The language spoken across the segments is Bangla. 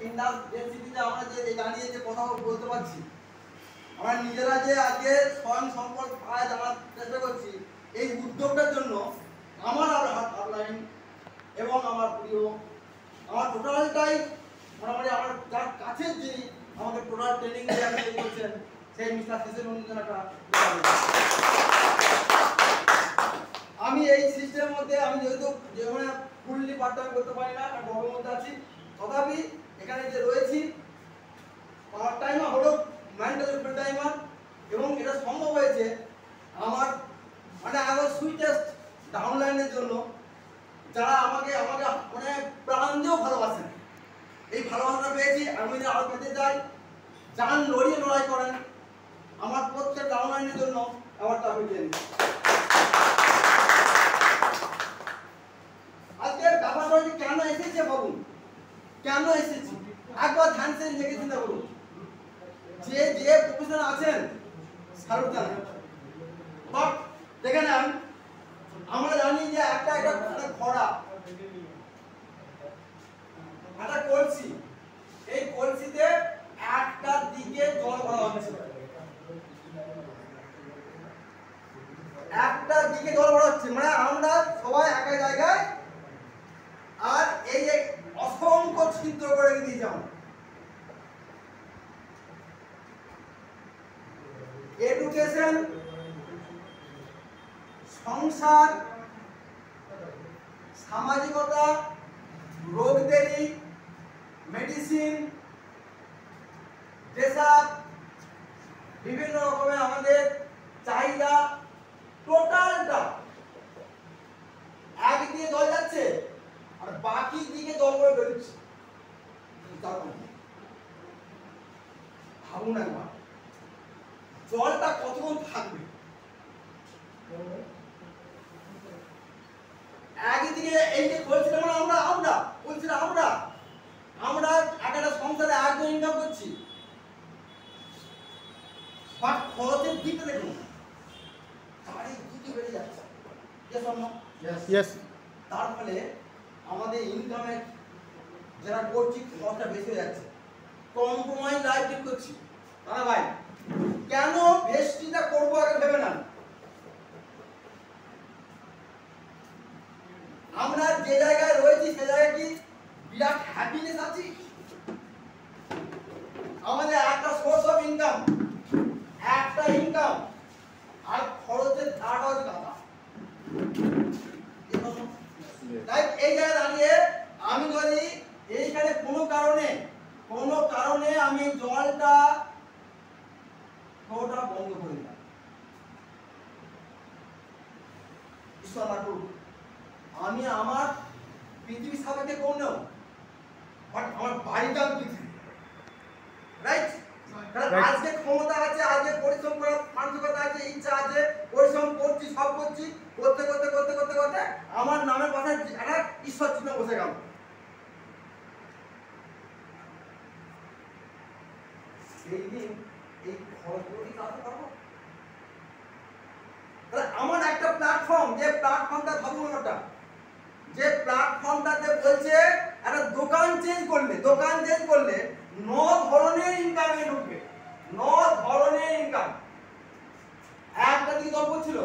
ইন্ডাস্ট্রিতে আমরা যে দাঁড়িয়ে যে কথা বলতে পারছি, আমরা নিজেরা যে আজকে স্বয়ং সম্পদ পায় জানার চেষ্টা করছি, এই উদ্যোগটার জন্য আমার আপলাইন এবং আমার প্রিয় আমার টোটালটাই মোটামুটি আমার যার কাছে যিনি আমাকে টোটাল ট্রেনিং দিয়ে করছেন সেই মিস্টার সিসেন অনুজনাটা। আমি এই সিস্টেমের মধ্যে আমি যেহেতু যেখানে ফুললি পার্ট টাইম করতে পারি না, গরমের মধ্যে আছি, তথাপি এখানে যে রয়েছি পার্ট টাইমার হলো ম্যান্ডেটরি ফুল টাইমার, এবং এটা সম্ভব হয়েছে আমার মানে আমার সুইটেস্ট ডাউনলাইনের জন্য, যারা আমাকে আমাকে মানে প্রাণ দিয়েও ভালোবাসেন। এই ভালোবাসাটা পেয়েছি, আমি যদি আরো পেতে চাই, জান লড়িয়ে লড়াই করেন আমার প্রত্যেক ডাউনলাইনের জন্য অ্যাওয়ার্ডটা আমি পেয়ে নিই। আজকের ব্যাপারটা কেন এসেছে বলুন, কেন এসেছি একবার ধ্যান সে লেগে চিন্তা করুন। যে যে প্রফেশন আছেন স্যালুট জানাই, বাট দেখে নেন আমরা জানি যে একটা খরা, একটা কলসি, এই কলসিতে একটা দিকে জল ভরা হচ্ছে, একটা দিকে জল ভরা হচ্ছে, মানে আমরা সবাই একা জায়গায়, আর এই যে অসংখ্য ছিদ্র করে দিয়েছি আমরা। এডুকেশন, সংসার, সামাজিকতা, রোগ দেরি, মেডিসিন, ড্রেসআপ, বিভিন্ন রকমের আমাদের চাহিদা, টোটালটা একদিকে জল যাচ্ছে আর বাকি দিকে জল করে বেরোচ্ছে। ভাবুন একবার জলটা কতক্ষণ থাকবে। একদিকে এই যে বলছিলাম আমরা আমরা বলছিলাম আমরা আমরা একটা সংসারে একজন ইনকাম করছি, বাট খরচের দিকটা দেখুন চারিদিকে বেড়ে যাচ্ছে। তার ফলে আমাদের ইনকামের যারা করছি খরচটা বেশি হয়ে যাচ্ছে, কম্প্রোমাইজ লাইফ লিড করছি। দাদা ভাই কেন ভেস্টিটা করবো আগে ভেবে নেন। আমরা যে জায়গায় রয়েছি সে জায়গায় কি বিরাট হ্যাপিনেস আছে? আমাদের একটা সোর্স অফ ইনকাম, একটা ইনকাম, আর খরচের ধারটা হচ্ছে গাদা। তাই এই জায়গায় দাঁড়িয়ে আমি যদি এইখানে কোনো কারণে আমি জলটা বন্ধ করে দিলাম, ঈশ্বর না করুক, আমি আমার পৃথিবীর সাপেক্ষে কোন নেও, বাট আমার বাড়িটা পৃথিবী, রাইট? আজকে ক্ষমতা আছে, আজকে পরিশ্রম করার মানসিকতা আছে, ইচ্ছা আছে, পরিশ্রম করছি, সব করছি, করতে করতে করতে করতে করতে আমার নামের পাশে একটা ঈশ্বর চিহ্ন বসে গেল। সেই দিন এই খরচগুলো কি কাটতে পারবো? তাহলে আমার একটা প্ল্যাটফর্ম, যে প্ল্যাটফর্মটা ভাবুন, ওটা যে প্ল্যাটফর্মটাতে বলছে একটা দোকান চেঞ্জ করলে 9 ধরনের ইনকামে ঢুকবে, 9 ধরনের ইনকাম। একটা দিকে জব করছিল,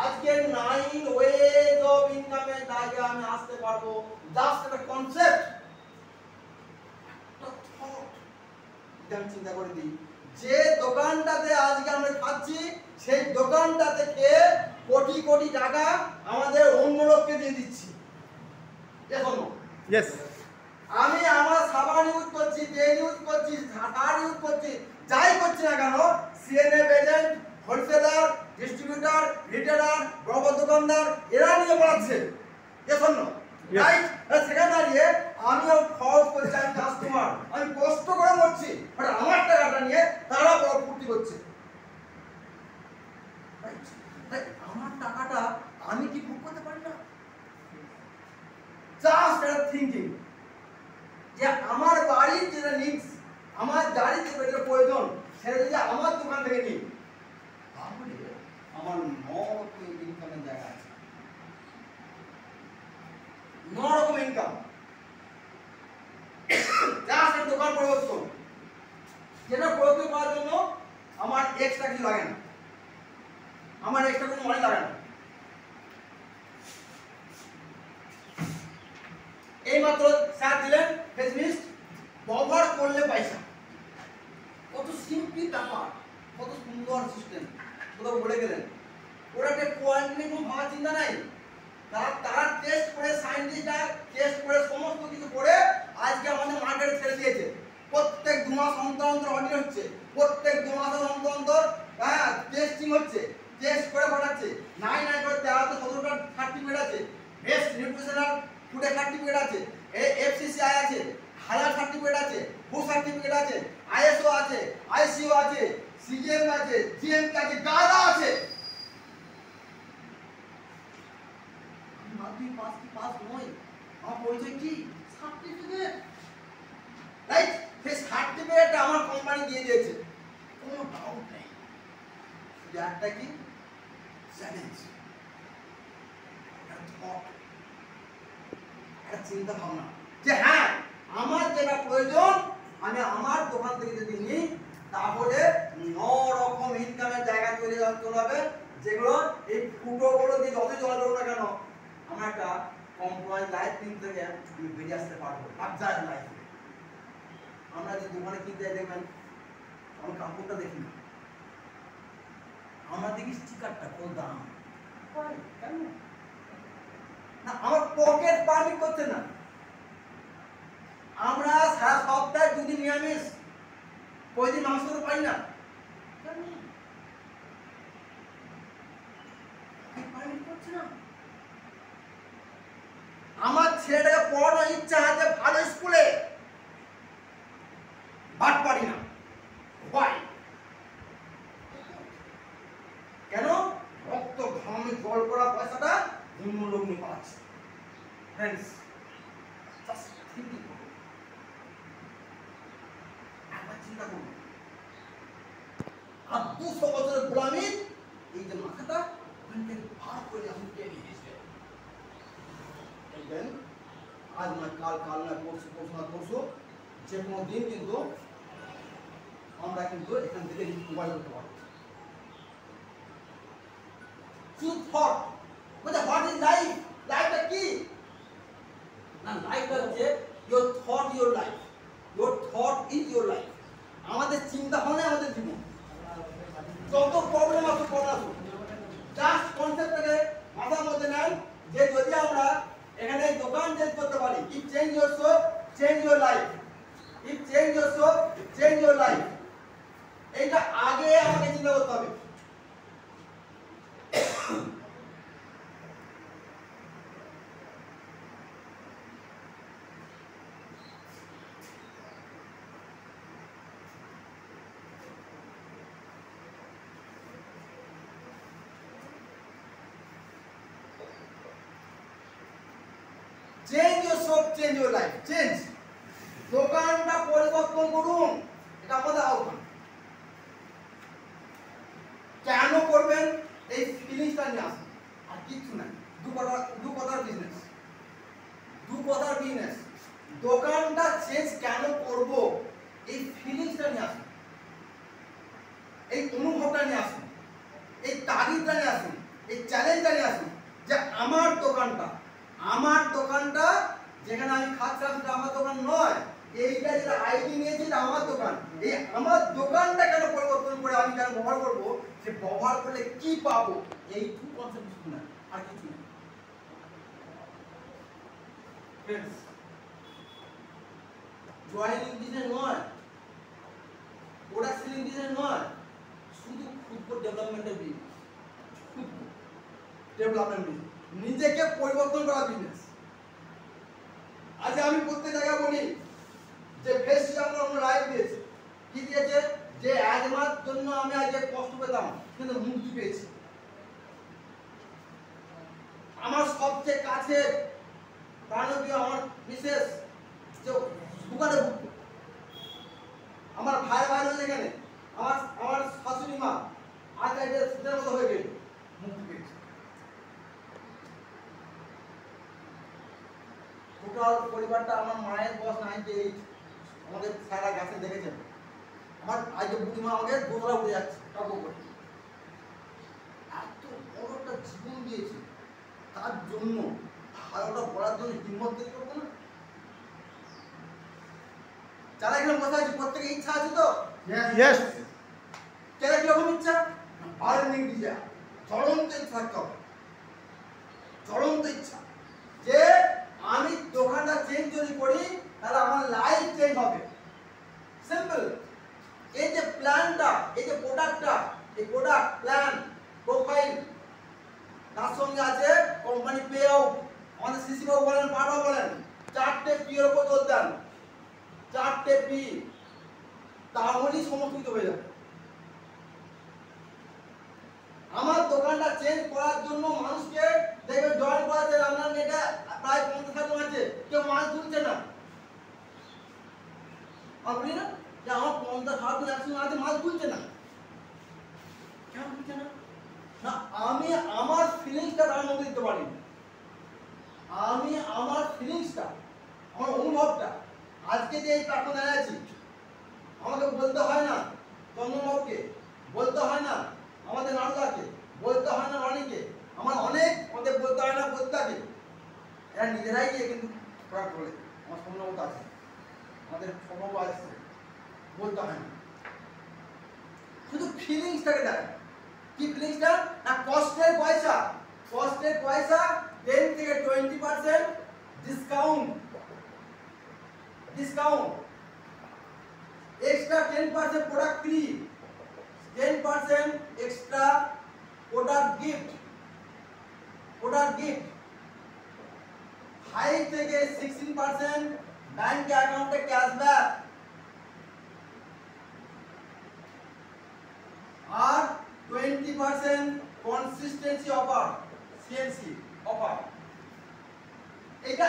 আজকে 9 ওয়েজ অফ ইনকামের জায়গায় আমি আসতে পারবো। জাস্ট একটা কনসেপ্ট, একটা থট আমি চিন্তা করে দিই, যে দোকানটাতে আজকে আমরা খাচ্ছি সেই দোকানটা থেকে কোটি কোটি টাকা আমাদের অন্য লোককে দিয়ে দিচ্ছি। আমি আমার সাবান ইউজ করছি, তেল ইউজ করছি, সার ইউজ করছি, যাই করছি না কেন, CNF agent, wholesaler, distributor, retailer, বড় দোকানদার এরা নিয়ে পড়াচ্ছে। রাইট? সেখানে দাঁড়িয়ে আমিও খরচ করছি, আমি কাস্টমার, আমি কষ্ট করে মরছি, বাট আমার টাকাটা নিয়ে তারা বড় ফুর্তি করছে। আমার টাকাটা আমি কি ভোগ করতে পারি না? জাস্ট একটা থিঙ্কিং যে আমার বাড়ির যেটা নিডস, আমার গাড়ির যেটা প্রয়োজন, সেটা যদি আমার দোকান থেকে নিই, তাহলে আমার 9 রকমের ইনকামের জায়গা আছে, 9 রকম ইনকাম। আমার পরিবর্তন, যেটা পরিবর্তন করার জন্য আমার এক্সট্রা কিছু লাগে না, আমার এক্সট্রা কোনো মানি লাগে না। এই মাত্র স্যার দিলেন ফেস মিস্ট, ব্যবহার করলে পয়সা। কত সিম্পল ব্যাপার, কত সুন্দর সিস্টেম, কোথাও বলে গেলেন। ওটাতে কোয়ালিটি কোনো ভাবার চিন্তা নাই। তারা টেস্ট করে, সায়েন্টিস্টরা টেস্ট করে সমস্ত কিছু করে আজকে আমাদের মার্কেটে ছেড়ে দিয়েছে। প্রত্যেক 2 মাস অন্তর অন্তর অডিট হচ্ছে, প্রত্যেক 2 মাস অন্তর অন্তর টেস্টিং হচ্ছে, টেস্ট করে পাঠাচ্ছে। 9 করে 13 17টা সার্টিফিকেট আছে, বেস্ট নিউট্রিশনাল ফুডের সার্টিফিকেট আছে, এফসিসিআই আছে, হালাল সার্টিফিকেট আছে, ফুড সার্টিফিকেট আছে, আইএসও আছে, আইসিও আছে, সিজিএম আছে, জিএমপি আছে, গাদা আছে। মাধ্যমিক পাস কি পাস নয়, আমার পরিচয় কি? Certificate, right? সেই সার্টিফিকেট আমার কোম্পানি দিয়ে দিয়েছে, কোনো ডাউট নেই। একটা কি চ্যালেঞ্জ, একটা চিন্তা ভাবনা যে হ্যাঁ আমার যেটা প্রয়োজন আমি আমার দোকান থেকে যদি নিই তাহলে 9 রকম ইনকামের জায়গা তৈরি করতে হবে, যেগুলো এই ফুটোগুলো দিয়ে যতই জল দেবো না কেন আমার একটা কম্প্রোমাইজ লাইফ থেকে আমি বেরিয়ে আসতে পারবো, লাক্সারি লাইফ। আমরা যে দোকানে কিনতে যাই দেখবেন আমি কাপড়টা দেখি না, আমরা দেখি স্টিকারটা কত দাম, কেন না? আমার পকেট পারমিট করছে না। আমরা সারা সপ্তাহে 2 দিন নিরামিষ, কয়দিন মাংস তো পাই না, পারমিট করছে না। আমার ছেলেটাকে পড়ানোর ইচ্ছা আছে ভালো স্কুলে, বাট পারি না। Why? কেন? রক্ত ঘামে জল করা পয়সাটা অন্য লোক নিয়ে পাচ্ছে। ফ্রেন্ডস, জাস্ট থিঙ্কিং করুন, একবার চিন্তা করুন, আর 200 বছরের গোলামির এই যে মাথাটা ওখান থেকে ভাগ করে আপনি টেনে দিয়েছে। দেখবেন আজ না কাল, কাল না পরশু, পরশু না পরশু, যে কোনো দিন কিন্তু আমরা কিন্তু এখান থেকে মোবাইল করতে পারবো। Food thought, what is life? লাইফটা কি না? লাইফটা হচ্ছে your thought, your life. Your thought is your life. আমাদের চিন্তা ভাবনা আমাদের জীবন। যত প্রবলেম আসুক, জাস্ট কনসেপ্টটাকে মাথার মধ্যে নেন যে যদি আমরা এখানে দোকান চেঞ্জ করতে পারি, if change your soul, change your life. If change your soul, change your life. এইটা আগে আমাকে চিন্তা করতে হবে। Change your soul, change your life. Change. দোকানটা পরিবর্তন করুন, এটা আমাদের আহ্বান। কেন করবেন এই ফিলিংসটা নিয়ে আসুন, আর কিছু নাই। দু কথার বিজনেস, দোকানটা চেঞ্জ কেন করব এই ফিলিংসটা নিয়ে আসুন, এই অনুভবটা নিয়ে আসুন, এই তাগিদটা নিয়ে আসুন, এই চ্যালেঞ্জটা নিয়ে আসুন যে আমার দোকানটা যেখানে আমি খাচ্ছিলাম সেটা আমার দোকান নয়, এইটা যেটা আইডি নিয়েছি এটা আমার দোকান। এই আমার দোকানটা কেন পরিবর্তন করে আমি কেন ব্যবহার করবো, যে ব্যবহার করলে কি পাবো, এই টু কনসেপ্ট শুধু না, আর কিছু না। ফ্রেন্ডস, জয়েনিং বিজনেস নয়, প্রোডাক্ট সেলিং বিজনেস নয়, শুধু ফুড ডেভেলপমেন্টের বিজনেস, ডেভেলপমেন্ট বিজনেস, নিজেকে পরিবর্তন করা বিজনেস। আজ আমি প্রত্যেক জায়গায় বলি যে ফেস আমরা লাইভ দিয়েছি, কি দিয়েছে, যে আজমার জন্য আমি আজকে কষ্ট পেতাম কিন্তু মুক্তি পেয়েছি। আমার সবচেয়ে কাছে প্রাণপ্রিয় আমার বিশেষ যে দোকানে ভুক্ত, আমার ভাই রয়েছে এখানে, আমার শাশুড়ি মা আজ এটা সুদের মতো হয়ে গেল, মুক্তি পেয়েছে। টোটাল পরিবারটা, আমার মায়ের বয়স 98, আমাদের সারা গাছে দেখেছেন, আমার আজকে বুড়িমা আমাকে দোতলা উঠে যাচ্ছে টপ করে, এত বড় একটা জীবন দিয়েছে তার জন্য, আর ওটা বলার জন্য হিম্মত তৈরি করবো না? যারা এখানে বসে আছে প্রত্যেকের ইচ্ছা আছে তো? ইয়েস। কেন কিরকম ইচ্ছা? বার্নিং ডিজায়ার, জ্বলন্ত ইচ্ছা থাকতে হবে, জ্বলন্ত ইচ্ছা যে আমি দোকানটা চেঞ্জ যদি করি তাহলে আমার লাইফ চেঞ্জ হবে। সিম্পল। এই যে প্ল্যানটা, এই যে প্রোডাক্টটা, এই প্রোডাক্ট প্ল্যান প্রোফাইল, তার সঙ্গে আছে কোম্পানি পে আউট। আমাদের সিসি বাবু বলেন, পাড়া বলেন, 4টে পি এর উপর জোর দেন, 4টে পি, তাহলেই সমস্ত কিছু হয়ে যাবে। আমার দোকানটা চেঞ্জ করার জন্য মানুষকে দেখবে জয়েন করাতে আপনার নেটে প্রায় 50 জন আছে, কেউ মাল তুলছে না। আপনি না যে আমার 50 জন একসঙ্গে আছে, মাল তুলছে না, কেন তুলছে না? না, আমি আমার ফিলিংসটা তার মধ্যে দিতে পারি, আমি আমার ফিলিংসটা, আমার অনুভবটা, আজকে যে এই প্ল্যাটফর্মে আছি, আমাকে বলতে হয় না চন্দ্রবাবুকে, বলতে হয় না আমাদের নারদাকে, বলতে হয় না রনিকে, আমাদের বলতে হয় না বলতাকে, এরা নিজেরাই গিয়ে কিন্তু প্রোডাক্ট বলে। আমার সম্ভব আছে, আমাদের সম্ভব আছে, বলতে হয় না, শুধু ফিলিংসটাকে দেয়। কি ফিলিংসটা? না কষ্টের পয়সা, কষ্টের পয়সা 10 থেকে 20% discount, discount, extra 10% product free, 10% extra product gift, product gift, 5 থেকে 16% ব্যাংক অ্যাকাউন্টে ক্যাশব্যাক, আর 20% কনসিস্টেন্সি অফার, সিএনসি অফার। এটা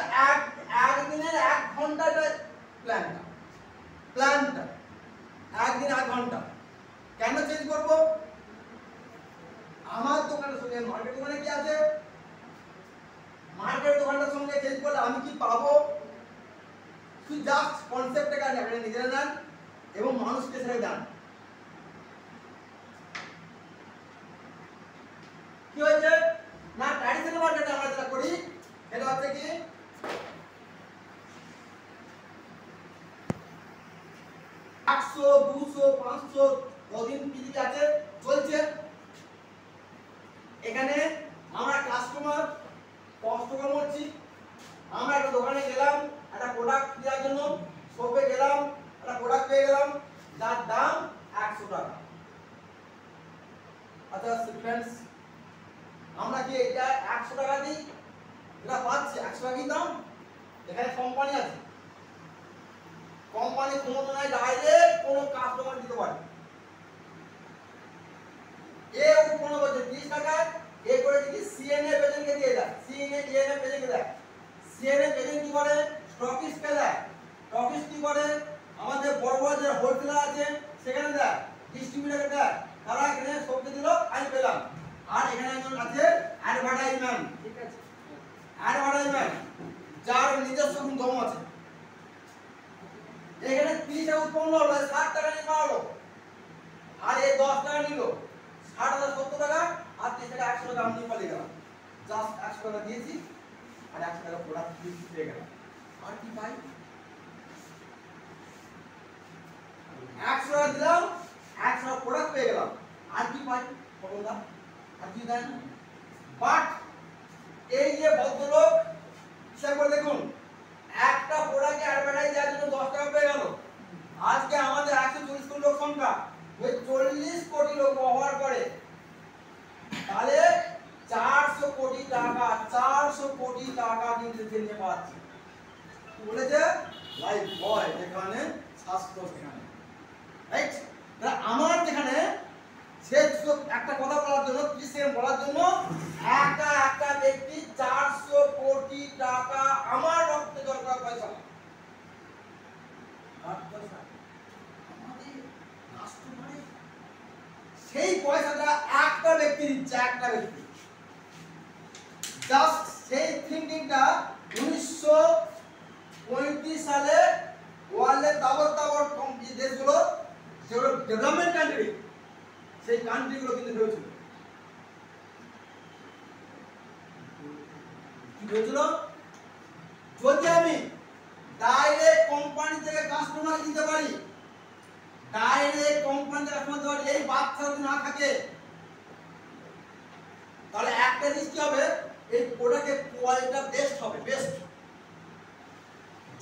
একদিনের 1 ঘন্টার প্ল্যানটা, প্ল্যানটা একদিন 1 ঘন্টা। কেন চেঞ্জ করবো? আমার দোকানের সঙ্গে মার্কেট দোকানে কি আছে? মার্কেট দোকানটার সঙ্গে চেঞ্জ করলে আমি কি পাবো? শুধু জাস্ট কনসেপ্টটাকে আপনি নিজেরা নেন এবং মানুষকে ছেড়ে দেন। কি হয়েছে না, ট্র্যাডিশনাল মার্কেটে আমরা যেটা করি সেটা হচ্ছে কি, একশো 200 500 কদিন পিজি আছে চলছে। এখানে আমরা কাস্টমার কষ্ট করছি, আমরা একটা দোকানে গেলাম একটা প্রোডাক্ট কেনার জন্য, শপে গেলাম একটা প্রোডাক্ট পেয়ে গেলাম যার দাম 100 টাকা। আচ্ছা ফ্রেন্ডস, আমরা কি এটা 100 টাকা দিই? এটা পাচ্ছি 100 টাকাই দাম। এখানে কোম্পানি আছে, কোম্পানি ক্ষমতা নাই ডাইরেক্ট কোনো কাস্টমার দিতে পারে। এ উৎপন্ন করছে 30 টাকায়, এ করে কি সিএনএ পেজেন্টকে দিয়ে দেয়, সিএনএ ডিএনএ পেজেন্টকে দেয়। সিএনএ পেজেন্ট কি করে? স্টকিস্টকে দেয়। স্টকিস্ট কি করে? আমাদের বড় বড় যে হোলসেলার আছে সেখানে দেয়, ডিস্ট্রিবিউটরকে দেয়। তারা এখানে সবজি দিল, আমি পেলাম। আর এখানে একজন আছে অ্যাডভার্টাইজমেন্ট, ঠিক আছে, অ্যাডভার্টাইজমেন্ট যার নিজস্ব দম আছে। এখানে 30 টাকা উৎপন্ন হলো, 60 টাকা নিয়ে পাওয়ালো, আর এই 10 টাকা নিল, 60 আর 70 টাকা, আর 30 টাকা 100 টাকা আমি নিয়ে পালিয়ে গেলাম। জাস্ট 100 টাকা দিয়েছি আর 100 টাকা প্রোডাক্ট পেয়ে গেলাম। আর কি পাই? 100 টাকা দিলাম, 100 টাকা প্রোডাক্ট পেয়ে গেলাম। আর কি পাই? বলুন, আর কি দেন? বাট এই যে ভদ্রলোক হিসাব করে দেখুন, একটা প্রোডাক্টে অ্যাডভার্টাইজ দেওয়ার জন্য 10 টাকা পেয়ে গেল। আজকে আমাদের 140 কোটি লোক সংখ্যা, ওই 40 কোটি লোক ব্যবহার করে, তাহলে 400 কোটি টাকা, 400 কোটি টাকা কিন্তু দিনে পাচ্ছে। বলেছে লাইফ বয় যেখানে, স্বাস্থ্য সেখানে, রাইট? তাহলে আমার যেখানে শেষ একটা কথা বলার জন্য, 30 সেকেন্ড বলার জন্য, একটা ব্যক্তি 400 কোটি টাকা আমার রক্তে দরকার পয়সা, সেই পয়সাটা একটা ব্যক্তি দিচ্ছে, একটা ব্যক্তি। জাস্ট সেই থিঙ্কিংটা 1935 সালে ওয়ার্ল্ডের দাবত ডেভেলপমেন্ট কান্ট্রি, সেই কান্ট্রিগুলো কিন্তু ভেবেছিল কি ভেবেছিল, যদি আমি ডাইরেক্ট কোম্পানি থেকে কাস্টমারকে দিতে পারি, ডাইরেক্ট কোম্পানি থেকে কাস্টমার দিতে পারি, এই বাচ্চা যদি না থাকে তাহলে একটা জিনিস কি হবে, এই প্রোডাক্টের কোয়ালিটিটা বেস্ট হবে, বেস্ট,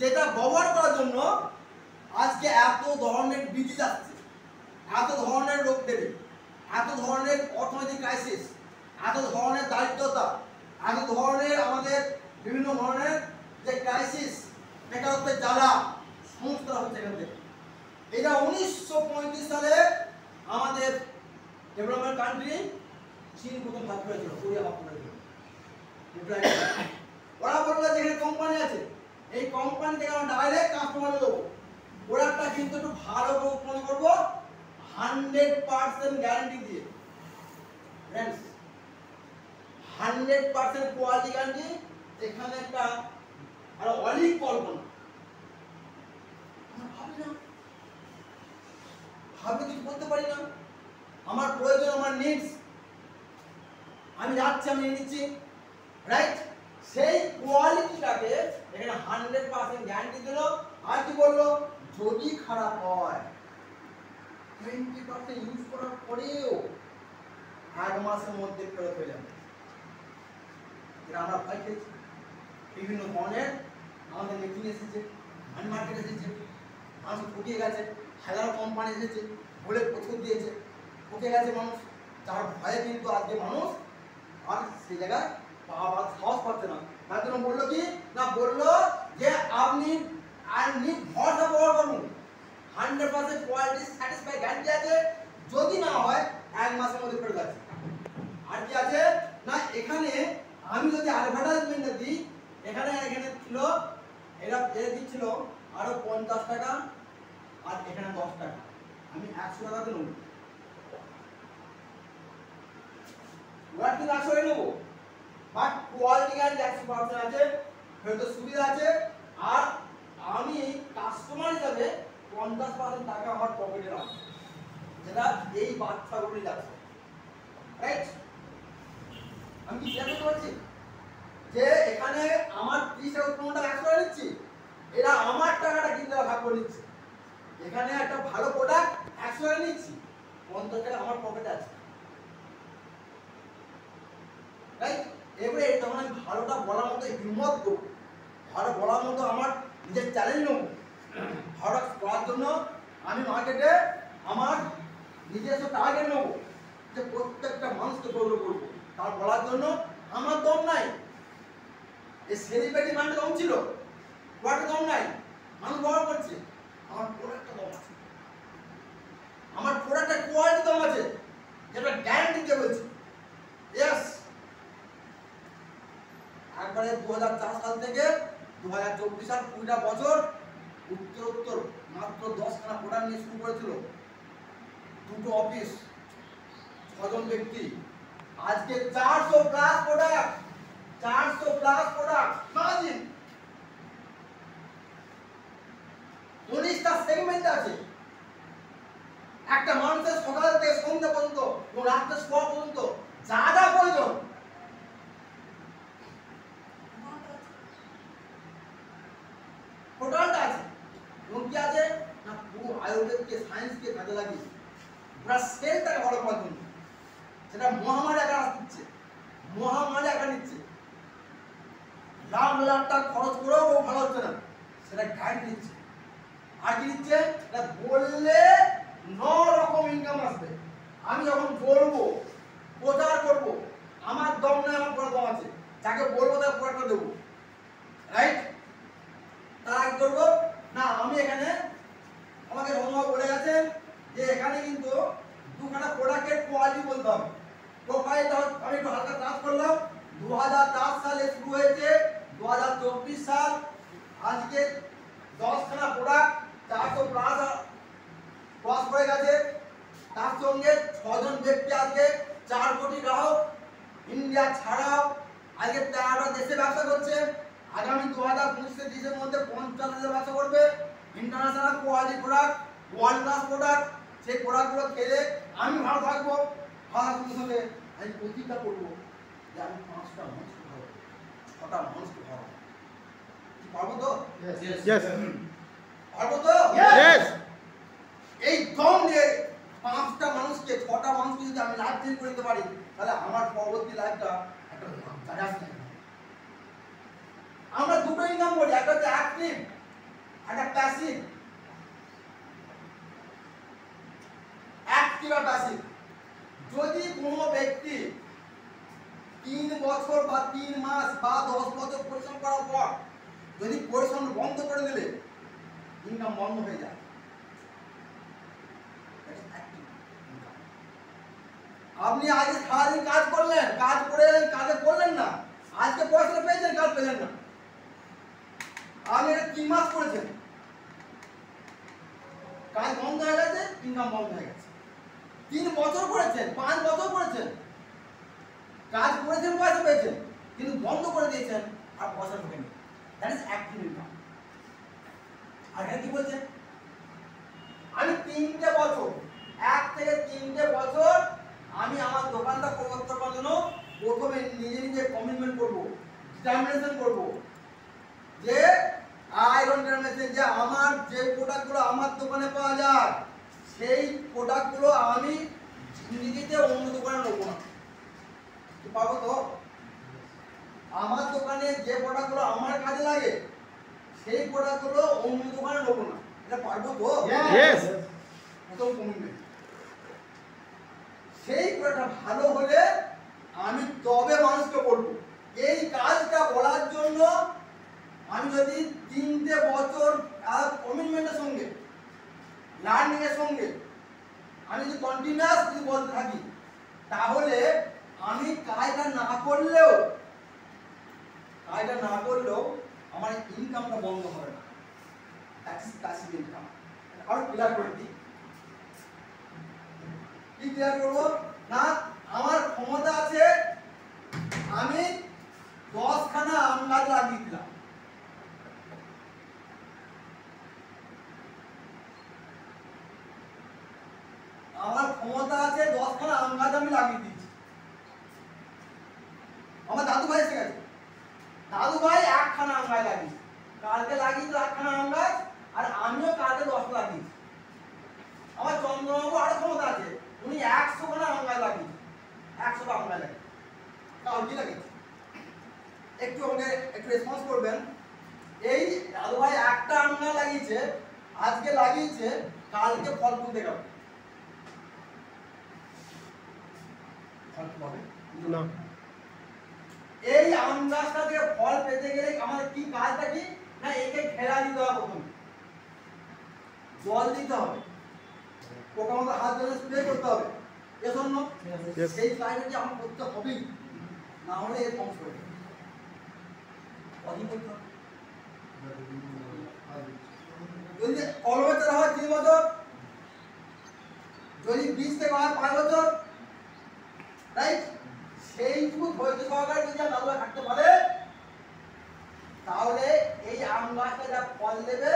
যেটা ব্যবহার করার জন্য আজকে এত ধরনের ডিজিজ আসছে, এত ধরনের রোগ দেবে, এত ধরনের অর্থনৈতিক ক্রাইসিস, এত ধরনের দারিদ্রতা, এত ধরনের আমাদের বিভিন্ন ধরনের যে ক্রাইসিস, বেকারত্বের জ্বালা, সমস্ত হচ্ছে এখান থেকে। এটা 1935 সালে আমাদের ডেভেলপমেন্ট কান্ট্রি চীন প্রথম ভাগ করেছিল, কোরিয়া ভাগ করেছিল। ওরা বললো যেখানে কোম্পানি আছে, এই কোম্পানি থেকে আমরা ডাইরেক্ট কাস্টমার দেবো, প্রোডাক্টটা কিন্তু একটু ভালো করে উৎপন্ন করবো 100% গ্যারান্টি দিয়ে। ফ্রেন্ডস, 100% কোয়ালিটি গ্যারান্টি, এখানে একটা আর অলিক কল্পনা, ভাবলে কিছু করতে পারি না, আমার প্রয়োজন, আমার নিডস, আমি যাচ্ছি, আমি নিচ্ছি, রাইট? সেই কোয়ালিটিটাকে এখানে 100% গ্যারান্টি দিল। আর কি বললো, যদি খারাপ হয় 20% ইউজ করার পরেও 1 মাসের মধ্যে ফেরত হয়ে যাবে। এটা আমরা ভয় খেয়েছি, বিভিন্ন ধরনের আমাদের মিটিং এসেছে, মানি মার্কেট এসেছে, মানুষ ঠকিয়ে গেছে, হাজারো কোম্পানি এসেছে, বলে প্রচুর দিয়েছে, ঠকে গেছে মানুষ, যার ভয়ে কিন্তু আজকে মানুষ আর সেই জায়গায় পাওয়ার সাহস পাচ্ছে না। তার জন্য বললো কি না, বললো যে আপনি আর ভরসা ব্যবহার করুন, 100% কোয়ালিটি স্যাটিসফাই গ্যারান্টি আছে, যদি না হয় 1 মাসের মধ্যে ফেরত আছে। আর কি আছে না, এখানে আমি যদি অ্যাডভার্টাইজমেন্টটা দিই, এখানে ছিল, এটা দিচ্ছিল আরো 50 টাকা, আর এখানে 10 টাকা, আমি 100 টাকাতে নেব, ওয়াট কিন্তু 100 নেব, বাট কোয়ালিটি গ্যারান্টি 100% আছে, হয়তো সুবিধা আছে, আর আমি কাস্টমার হিসাবে 50% টাকা আমার পকেটে রাখবো, যেটা এই বাচ্চাগুলি যাচ্ছে, রাইট? আমি কি বুঝতে পারছি যে এখানে আমার 30 টাকা উৎপন্ন টাকা 100 টাকা নিচ্ছি, এরা আমার টাকাটা কিন্তু ভাগ করে নিচ্ছে, এখানে একটা ভালো প্রোডাক্ট 100 টাকা নিচ্ছি, 50 টাকা আমার পকেটে আছে, রাইট? এবারে তখন আমি ভালোটা বলার মতো হিম্মত করব, ভালো বলার মতো আমার নিজের চ্যালেঞ্জ নেব, ভালো করার জন্য আমি মার্কেটে আমার নিজস্ব টার্গেট নেব, যে প্রত্যেকটা মানুষকে গৌরব করবো, তার বলার জন্য আমার দম নাই, এই সেলিব্রিটি মাইন্ড দম ছিল, ওয়াটার দম নাই, মানুষ ব্যবহার করছে, আমার প্রোডাক্টটা দম আছে, আমার প্রোডাক্টের কোয়ালিটি দম আছে, যেটা গ্যারান্টি দিয়ে বলছি। ইয়েস, একবারে 2004 সাল থেকে 2024 সাল 20টা বছর উত্তর মাত্র 10খানা প্রোডাক্ট নিয়ে শুরু করেছিল, 2টো অফিস, 6জন ব্যক্তি, আজকে 400 plus product, 400 plus product, imagine 19টা সেগমেন্ট আছে, একটা মানুষের সকাল থেকে সন্ধ্যা পর্যন্ত এবং রাত্রে শোয়া পর্যন্ত যা যা প্রয়োজন টোটালটা আছে, এবং কি আছে না, পুরো আয়ুর্বেদকে, সায়েন্সকে কাজে লাগিয়ে পুরো সেলটাকে ভালো করার জন্য, সেটা মহামারী আকার আসছে, মহামারী আকার নিচ্ছে, লাখ লাখ টাকা খরচ করেও ভালো হচ্ছে না, সেটা গাইড নিচ্ছে। আর কি নিচ্ছে, এটা বললে 9 রকম ইনকাম আসবে, আমি যখন বলবো, প্রচার করবো, আমার দম নেই, আমার পুরো দম আছে, যাকে বলবো তাকে পুরোটা দেবো, রাইট? তারা কি করবো না, আমি এখানে আমাকে রমা বলে গেছেন যে এখানে কিন্তু 2খানা প্রোডাক্টের কোয়ালিটি বলতে হবে, প্রোফাইলটা আমি একটু হালকা টাচ করলাম, 2010 সালে শুরু হয়েছে, 2024 সাল, আজকে 10খানা প্রোডাক্ট 400 প্লাস ক্রস করে গেছে, তার সঙ্গে 6জন ব্যক্তি, আজকে 4 কোটি গ্রাহক, ইন্ডিয়া ছাড়াও আজকে 13টা দেশে ব্যবসা করছে, আগামী 2025 এর মধ্যে 50 দেশে ব্যবসা করবে, international quality product, world class product, সেই প্রোডাক্টগুলো খেলে আমি ভালো থাকবো, ভালো থাকার সঙ্গে আমি প্রতিজ্ঞা করবো যে আমি 5টা মানুষকে ভালো, 6টা মানুষকে ভালো পারবো তো? পারবো তো? এই দম দিয়ে 5টা মানুষকে 6টা মানুষকে যদি আমি লাইফ চেঞ্জ করে দিতে পারি, তাহলে আমার পরবর্তী লাইফটা একটা জায়াজ লাইফ। আমরা দুটো ইনকাম করি, একটা হচ্ছে অ্যাক্টিভ, একটা প্যাসিভ। অ্যাক্টিভ আর প্যাসিভ। যদি কোনো ব্যক্তি 3 বছর বা 3 মাস বা 10 বছর পরিশ্রম করার পর যদি পরিশ্রম বন্ধ করে দিলে ইনকাম বন্ধ হয়ে যায়, আপনি আজকে সারাদিন কাজ করলেন, কাজ করে কাজে করলেন না, আজকে পয়সা পেয়েছেন, কাজ পেলেন না, আপনি 3 মাস করেছেন, কাজ বন্ধ হয়ে গেছে, ইনকাম বন্ধ হয়ে গেছে। 3 বছর করেছেন, 5 বছর করেছেন, কাজ করেছেন, পয়সা পেয়েছেন, কিন্তু বন্ধ করে দিয়েছেন আর পয়সা ঢোকেনি। That is active income. আর এখানে কি বলছেন? আমি 3টে বছর, 1 থেকে 3টে বছর আমি আমার দোকানটা পরিবর্তন করার জন্য প্রথমে নিজে নিজে কমিটমেন্ট করবো, ডিটারমিনেশন করবো যে আয়রন ডিটারমিনেশন যে আমার যে প্রোডাক্টগুলো আমার দোকানে পাওয়া যায় সেই প্রোডাক্টগুলো আমি জিন্দিগিতে অন্য দোকানে নেবো না। পাবো তো? আমার দোকানে যে প্রোডাক্টগুলো আমার কাজে লাগে সেই প্রোডাক্টগুলো অন্য দোকানে নেবো না, এটা পারবো তো? প্রথম কমিটমেন্ট। সেই প্রোডাক্টটা ভালো হলে আমি তবে মানুষকে বলবো। এই কাজটা বলার জন্য আমি যদি 3টে বছর কমিটমেন্টের সঙ্গে, লার্নিং এর সঙ্গে আমি যদি কন্টিনিউয়াস যদি বলতে থাকি, তাহলে আমি কাজটা না করলেও আমার ইনকামটা বন্ধ হবে না। That is passive income. আরো ক্লিয়ার করে দিই। কি ক্লিয়ার করবো? না, আমার ক্ষমতা আছে, আমি 10খানা আম গাছ লাগিয়ে দিলাম, আমার ক্ষমতা আছে 10খানা আম গাছ আমি লাগিয়ে দিচ্ছি। আমার দাদু ভাই এসে গেছে, দাদু ভাই 1খানা আম গাছ লাগিয়েছে, কালকে লাগিয়েছে 1খানা আম গাছ, আর আমিও কালকে 10টা লাগিয়েছি। আমার চন্দ্রবাবু আরো ক্ষমতা আছে, উনি 100খানা আম গাছ লাগিয়েছে, 100টা আম গাছ লাগিয়েছে, কালকে লাগিয়েছে। একটু আমাকে একটু রেসপন্স করবেন। এই দাদু ভাই 1টা আম গাছ লাগিয়েছে, আজকে লাগিয়েছে, কালকে ফল তুলতে গেল, না। এই আম গাছটা থেকে ফল পেতে গেলে আমাদের কি কাজটা কি? না, একে ঘেরা দিতে হবে, প্রথমে জল দিতে হবে, পোকামাকড় হাত ধরে স্প্রে করতে হবে, এজন্য সেই কাজটা কি আমার করতে হবেই, না হলে এর ধ্বংস হয়ে যাবে। যদি কলমে চারা হয় 3 বছর, যদি বীজ থেকে হয় 5 বছর, রাইট? সেইটুকু ধৈর্য সহকারে যদি দাদু ভাই থাকতে পারে, তাহলে এই আম গাছটা যা ফল দেবে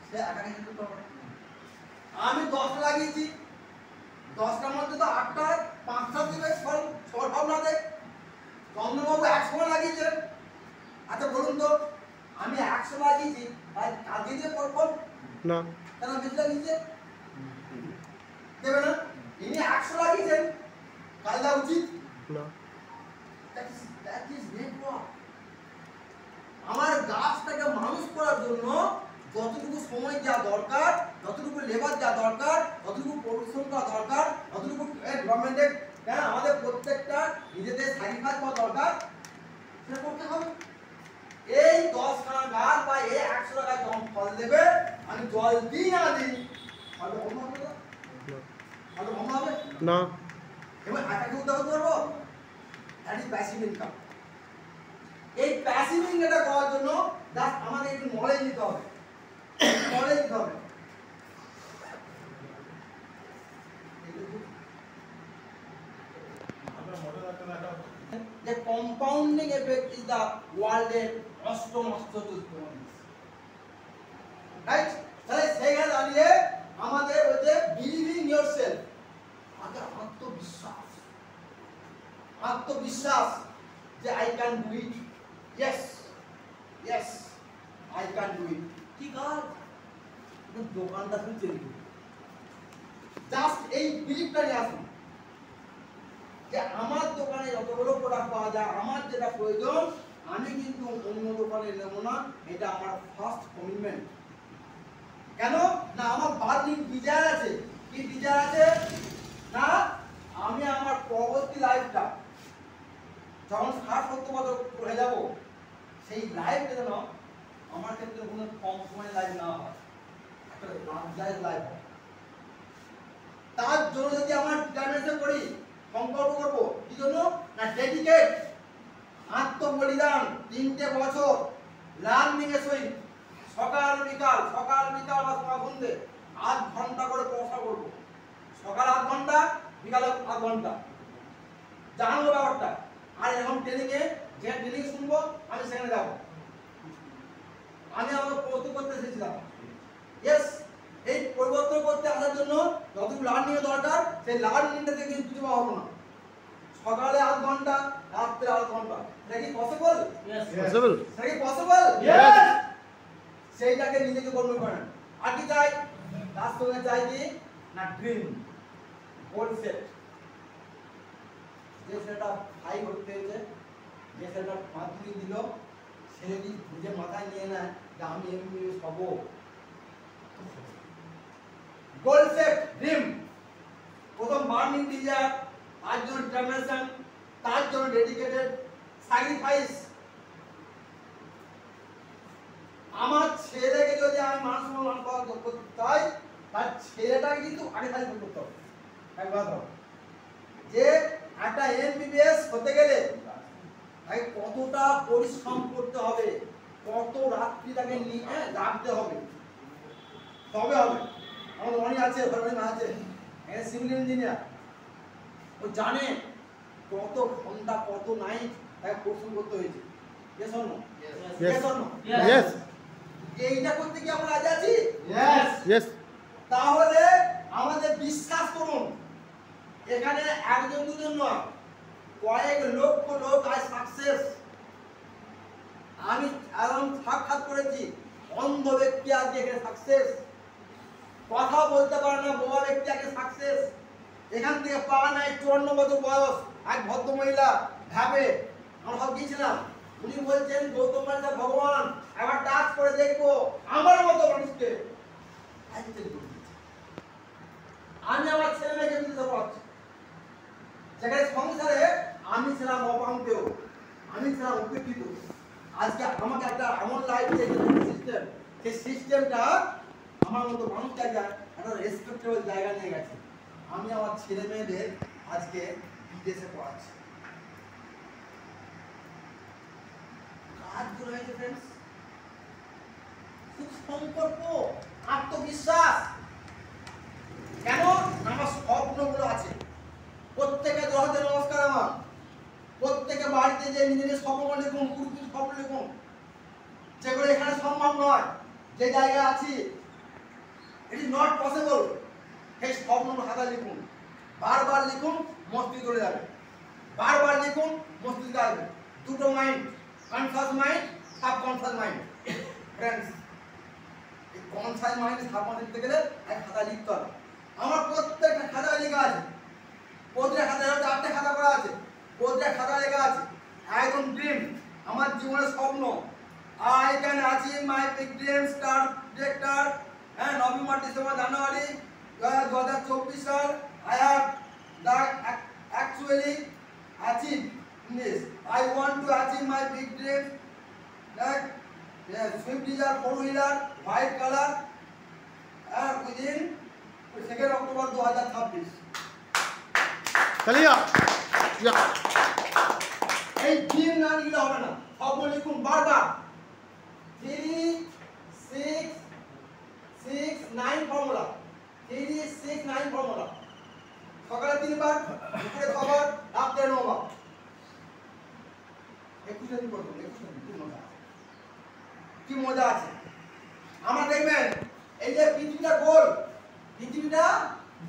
সে একাকে কিন্তু পাবে। আমি 10টা লাগিয়েছি, 10টার মধ্যে তো 8টা 5টা দিবে ফল, ভাবনা দেয়। চন্দ্রবাবু 100 লাগিয়েছেন, আচ্ছা বলুন তো, আমি 100 লাগিয়েছি, আর কাজে দিয়ে ফল না, কেন বেশি লাগিয়েছে? দেবে না। ইনি 100 লাগিয়েছেন, কাল দেওয়া উচিত না। That is network. আমার গাছটাকে মানুষ করার জন্য যতটুকু সময় দেওয়া দরকার, যতটুকু লেবার দেওয়া দরকার, যতটুকু পরিশ্রম করা দরকার, যতটুকু গভর্নমেন্টের আমাদের প্রত্যেকটা নিজেদের স্যাক্রিফাইস করা দরকার, সেটা করতে হবে। এই 10খানা গাছ বা এই 100টা গাছ যখন ফল দেবে, আমি জল দিই না দিই, ফলটা বন্ধ হবে না? ফলটা বন্ধ হবে না। এবার এটাকে উদ্যোগ করবো, দ্যাট ইজ প্যাসিভ ইনকাম। এই প্যাসিভ ইনকামটা করার জন্য জাস্ট আমাদের একটু নলেজ নিতে হবে, নলেজ নিতে হবে। The compounding effect is the world এর অষ্টম আশ্চর্য, রাইট? তাহলে সেইখানে দাঁড়িয়ে আত্মবিশ্বাস যে I can do it, yes yes I can do it. কি কাজ? দোকানটা তুমি চেঞ্জ করো, জাস্ট এই বিলিভটা নিয়ে আসুন যে আমার দোকানে যতগুলো প্রোডাক্ট পাওয়া যায়, আমার যেটা প্রয়োজন আমি কিন্তু অন্য দোকানে নেব না, এটা আমার ফার্স্ট কমিটমেন্ট। কেন না, আমার বার্নিং ডিজায়ার আছে। কি ডিজায়ার আছে না, আমি আমার পরবর্তী লাইফটা যখন 60-70 বছর হয়ে যাব, সেই লাইফটা যেন আমার ক্ষেত্রে কোনো কম সময়ের লাইফ না হয়, একটা লাইফ লাইফ হয়। তার জন্য যদি আমার ডিটারমিনেশন করি, সংকল্প করবো, কি জন্য না, ডেডিকেট, আত্মবলিদান, 3টে বছর লার্নিং এর সহিত সকাল বিকাল বা সন্ধ্যে 8 ঘন্টা করে পড়াশোনা করবো। সকাল 8 ঘন্টা, বিকাল 8 ঘন্টা, জানবো ব্যাপারটা। আর এখন ট্রেনিংয়ে যে ট্রেনিং শুনবো আমি সেখানে যাবো। আমি আমার পরিবর্তন করতে এসেছিলাম, ইয়েস। এই পরিবর্তন করতে আসার জন্য যতটুকু লার্নিং এর দরকার, সেই লার্নিংটা থেকে কিন্তু কিছু পাবো না। সকালে 8 ঘন্টা, রাত্রে 8 ঘন্টা, এটা কি পসিবল? Yes possible. এটা কি পসিবল? ইয়েস। সেইটাকে নিজেকে গর্ব করেন। আর কি চাই? তার সঙ্গে চাই কি না, ড্রিম, গোল সেট। যে সেটা হাই করতে হয়েছে, যে সেটা মাধ্যমিক দিল, সে যদি নিজে মাথায় নিয়ে নেয় যে আমি এমবিবিএস হবো, গোল সেট, ড্রিম, প্রথম বার্নিং ডিজায়ার, তার জন্য ডিটারমিনেশন, তার জন্য ডেডিকেটেড, স্যাক্রিফাইস। আমার ছেলেকে যদি আমি মানুষ সম্মান করতে চাই, তার ছেলেটাকে কিন্তু আগে সাহায্য করতে হবে। একবার যে একটা এমবিবিএস হতে গেলে তাকে কতটা পরিশ্রম করতে হবে, কত রাত্রি তাকে নিয়ে জাগতে হবে, তবে হবে। আমাদের অনেক আছে, আছে সিভিল ইঞ্জিনিয়ার, ও জানে কত ঘন্টা, কত নাইট তাকে পরিশ্রম করতে হয়েছে। Yes or no? Yes or no? Yes. এইটা করতে কি আমরা রাজি আছি? Yes yes. তাহলে আমাদের বিশ্বাস করুন, এখানে একজন দুজন নয়, কয়েক লক্ষ লোক আজ সাকসেস। আমি এখন সাক্ষাৎ করেছি, অন্ধ ব্যক্তি আজকে এখানে সাকসেস, কথা বলতে পারে না বোবা ব্যক্তি আজকে সাকসেস। এখান থেকে পাওয়া নাই 54 বছর বয়স এক ভদ্র মহিলা ভাবে, আমরা সব গিয়েছিলাম, উনি বলছেন গৌতম মাঝি ভগবান একবার টাচ করে দেখবো আমার মতো মানুষকে। আমি আমার ছেলে মেয়েকে দিতে পারছি, যেখানে সংসারে আমি ছিলাম অপাঙ্কেও, আমি ছিলাম উপেক্ষিত। আজকে আমাকে একটা এমন লাইফ দিয়েছে সিস্টেম, সেই সিস্টেমটা আমার মতো মানুষকে একটা রেসপেক্টেবল জায়গা নিয়ে গেছে। আমি আমার ছেলে মেয়েদের আজকে বিদেশে পড়াচ্ছি। কাজগুলো হয়েছে ফ্রেন্ডস, খুব সংকল্প, আত্মবিশ্বাস। কেন? আমার স্বপ্নগুলো আছে। প্রত্যেকে দোহাতে নমস্কার আমার, প্রত্যেকে বাড়িতে যে নিজেদের স্বপ্ন লিখুন, কুরকুর স্বপ্ন লিখুন, যেগুলো এখানে সম্ভব নয়। যে জায়গায় আছি ইট ইজ নট পসিবল, সেই স্বপ্নগুলো খাতায় লিখুন, বারবার লিখুন, মস্তিষ্কে চলে যাবে। বারবার লিখুন, মস্তিষ্কে আসবে। দুটো mind, conscious mind, subconscious mind. Friends, এই কনসাস মাইন্ড সাবকনসাস দিতে গেলে এক খাতায় লিখতে হবে। আমার প্রত্যেকটা খাতায় লেখা আছে, প্রতিটা খাতায় 4টে খাতা করা আছে, প্রতিটা খাতায় লেখা আছে একদম ড্রিম, আমার জীবনের স্বপ্ন। I can achieve my big dream start director and November, December, January 2024 সাল I have actually achieved this. I want to achieve my big dream that Swift Desire 4-wheeler white color within 2nd October 2026. चलिए এই ড্রিম না নিলে হবে না, স্বপ্ন লিখুন বারবার। 3, 6, 6, 9 ফর্মুলা, 3, 6, 9 ফর্মুলা। সকালে 3 বার, দুপুরে 6 বার, রাত্রে 9 বার। 21 দিন করুন, 21 দিন, কি মজা আছে। আমরা দেখবেন এই যে পৃথিবীটা গোল, পৃথিবীটা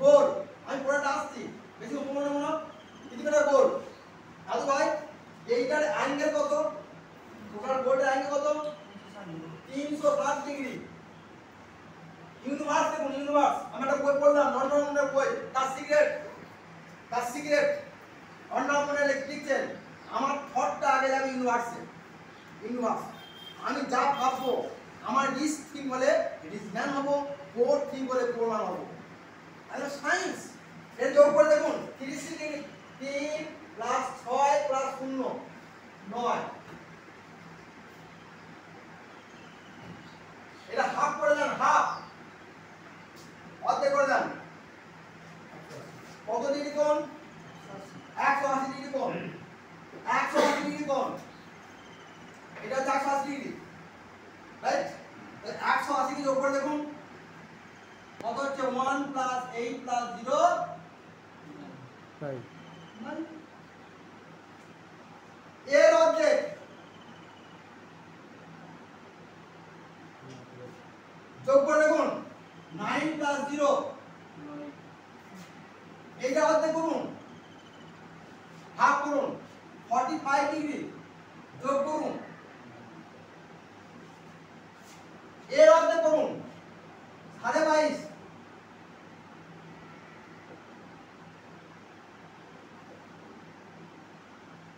গোল, আমি পুরোটা আসছি, বেশি উপমা নেব না, পৃথিবীটা গোল। দাদু ভাই এইটার অ্যাঙ্গেল কত? টোটাল বোর্ডের অ্যাঙ্গেল কত? 360 ডিগ্রি। ইউনিভার্স দেখুন, ইউনিভার্স আমরা একটা বই পড়লাম, নর্মাল বই, তার সিক্রেট অন্ডারমনে লিখছেন আমার থটটা আগে যাবে ইউনিভার্সে। ইউনিভার্স আমি যা ভাববো, আমার রিস্ক থিঙ্ক হলে রিজনাল হবো, কোর থিঙ্ক হলে প্রমাণ হবো। আর সায়েন্স এর যোগ করে দেখুন 30 ডিগ্রি, 3 প্লাস 6 প্লাস 0 9। এটা হাফ করে দেন, হাফ অর্ধেক করে দেন। কত ডিগ্রি কোণ? 180 ডিগ্রি কোণ। 180 ডিগ্রি কোণ, এটা হচ্ছে 180 ডিগ্রি, রাইট? 180 কে যোগ করে দেখুন কত হচ্ছে? 1 প্লাস 8 প্লাস 0 5। এর অর্ধেক যোগ করে দেখুন 9 প্লাস 0, এইটা অর্ধেক করুন, হাফ করুন, 45 ডিগ্রি যোগ করুন, এর অর্ধেক করুন 22.5,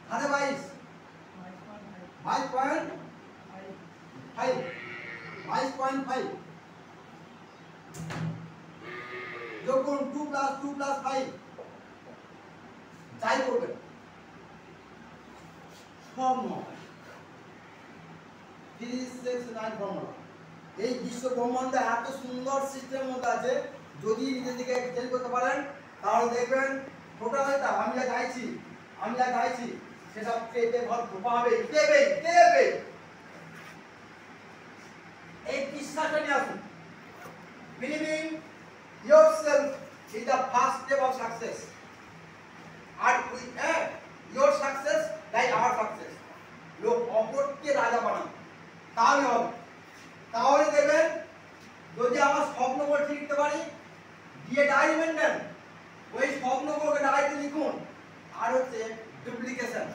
সাড়ে 22, 22.5 যোগ করুন 2 প্লাস 2 প্লাস 5, যাই করবেন সব নয়। 369 ফর্মুলা। এই বিশ্ব ব্রহ্মাণ্ড এত সুন্দর সিস্টেমের মধ্যে আছে, যদি নিজের দিকে চেঞ্জ করতে পারেন তাহলে দেখবেন টোটাল এটা আমি যা গাইছি সেটা পেতে ভর পাবে, দেবে। এই বিশ্বাসটা নিয়ে আসুন। Believing yourself is the first step of success. And with your success like our success. লোক অপরকে রাজা বানান, তাহলে হবে। তাহলে দেখবেন যদি আমার স্বপ্নগুলো ঠিক লিখতে পারি, দিয়ে ডায়েরি মেনটেন, ওই স্বপ্নগুলোকে ডায়েরিতে লিখুন। আর হচ্ছে ডুপ্লিকেশন,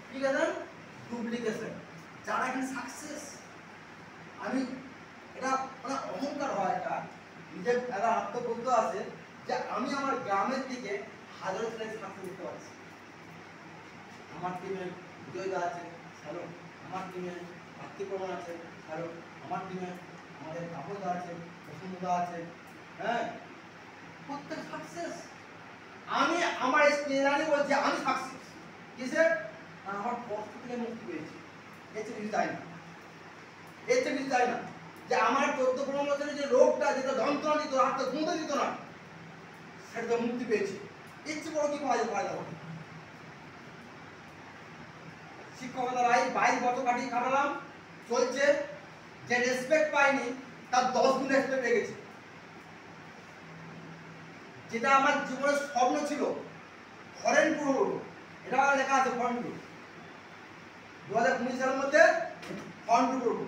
ঠিক আছে? ডুপ্লিকেশন যারা এখানে সাকসেস, আমি এটা মানে অহংকার হয়, একটা নিজের একটা আত্মবোধ আছে যে আমি আমার গ্রামের দিকে হাজারো ছেলে সাকসেস দিতে পারছি। আমার টিমে বিজয়দা আছে, হ্যালো। আমার টিমে আত্মীয়প্রমাণ আছে, হ্যালো। আমার টিমে আমাদের কাপড়দা আছে, বসুন্ধরা আছে, হ্যাঁ, প্রত্যেক সাকসেস। আমি আমার স্পেশালি বলছি আমি সাকসেস কিসে? আমার কষ্ট থেকে মুক্তি পেয়েছি। এর চেয়ে কিছু চাই না, যে আমার 14-15 বছরের যে রোগটা, যেটা যন্ত্রণা দিত, হাতটা গুঁতে দিত না, সেটা মুক্তি পেয়েছি। এর চেয়ে বড় কি পাওয়া যাবে? শিক্ষকতার 22 বছর কাটালাম, চলছে। যে রেসপেক্ট পাইনি তার 10 গুণ রেসপেক্ট পেয়ে গেছি। যেটা আমার জীবনের স্বপ্ন ছিল ফরেন ট্যুর, এটা লেখা আছে ফরেন ট্যুর, 2019 সালের মধ্যে ফরেন ট্যুর করবো।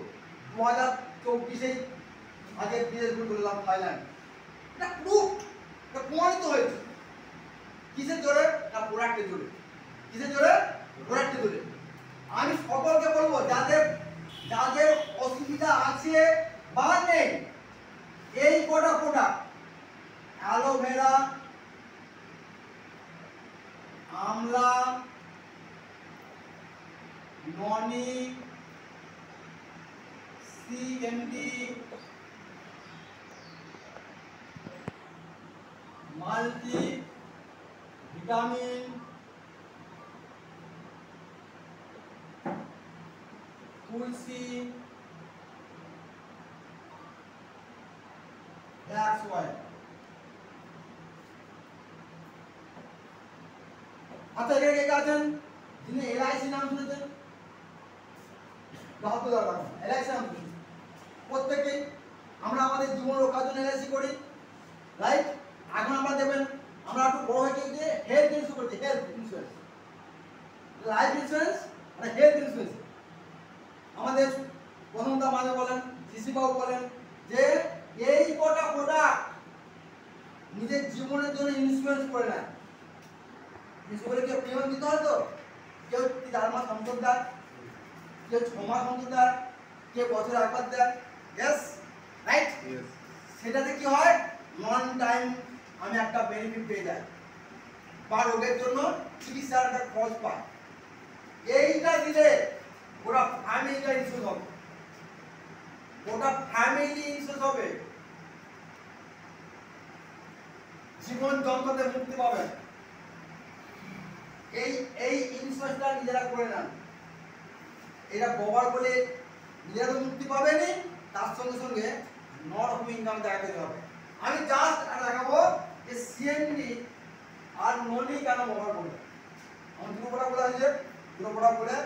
2024 আগে বিদেশ ঘুরে করলাম থাইল্যান্ড। এটা প্রুফ, এটা প্রমাণিত হয়েছে। কিসের জোরে? না প্রোডাক্টের জোরে। কিসের জোরে? প্রোডাক্টের জোরে। আমি সকলকে বলবো যাদের অসুবিধা আছে বা নেই, এই কটা প্রোডাক্ট অ্যালোভেরা, আমলা, ননি, সিএমডি, মাল্টি ভিটামিন, তুলসী, ফ্ল্যাক্স অয়েল। আচ্ছা, এখানে কে আছেন যিনি এলআইসি নাম শুনেছেন? এলআইসি নাম শুনেছেন প্রত্যেকেই। আমরা আমাদের জীবন রক্ষার জন্য এলআইসি করি, রাইট? এখন আমরা দেখবেন আমরা একটু বড় হয়ে গিয়ে হেলথ ইন্স্যুরেন্স করছি, হেলথ ইন্স্যুরেন্স, লাইফ ইন্স্যুরেন্স আর হেলথ ইন্স্যুরেন্স। আমাদের প্রথমটা মাঝে বলেন, শিশিবাবু বলেন যে এই কটা প্রোডাক্ট নিজের জীবনের জন্য ইন্স্যুরেন্স করে নেয়। ইন্স্যুরেন্স কি প্রিমিয়াম দিতে হয় তো? কেউ 4 মাস অন্তর দেয়, কেউ 6 মাস অন্তর দেয়, কেউ বছরে একবার দেয়। Yes, right? সেটাতে কি হয়, নন টাইম আমি একটা বেনিফিট পেয়ে যাই বা রোগের জন্য চিকিৎসার একটা খরচ পাই। এইটা দিলে ওরা ফ্যামিলিটা ইনস্যুরেন্স হবে, ওটা ফ্যামিলি ইনস্যুরেন্স হবে, জীবন যন্ত্রতে মুক্তি পাবেন। এই এই ইন্স্যুরেন্সটা নিজেরা করে নেন, এটা ব্যবহার করলে নিজেরা তো মুক্তি পাবেনই, তার সঙ্গে সঙ্গে নট অফ ইনকাম দেখাতে হবে। আমি জাস্ট দেখাবো যে সিএনডি আর ননি কেন ব্যবহার করবে। আমার দুটো পড়া বলে আছে, দুটো পড়া বলে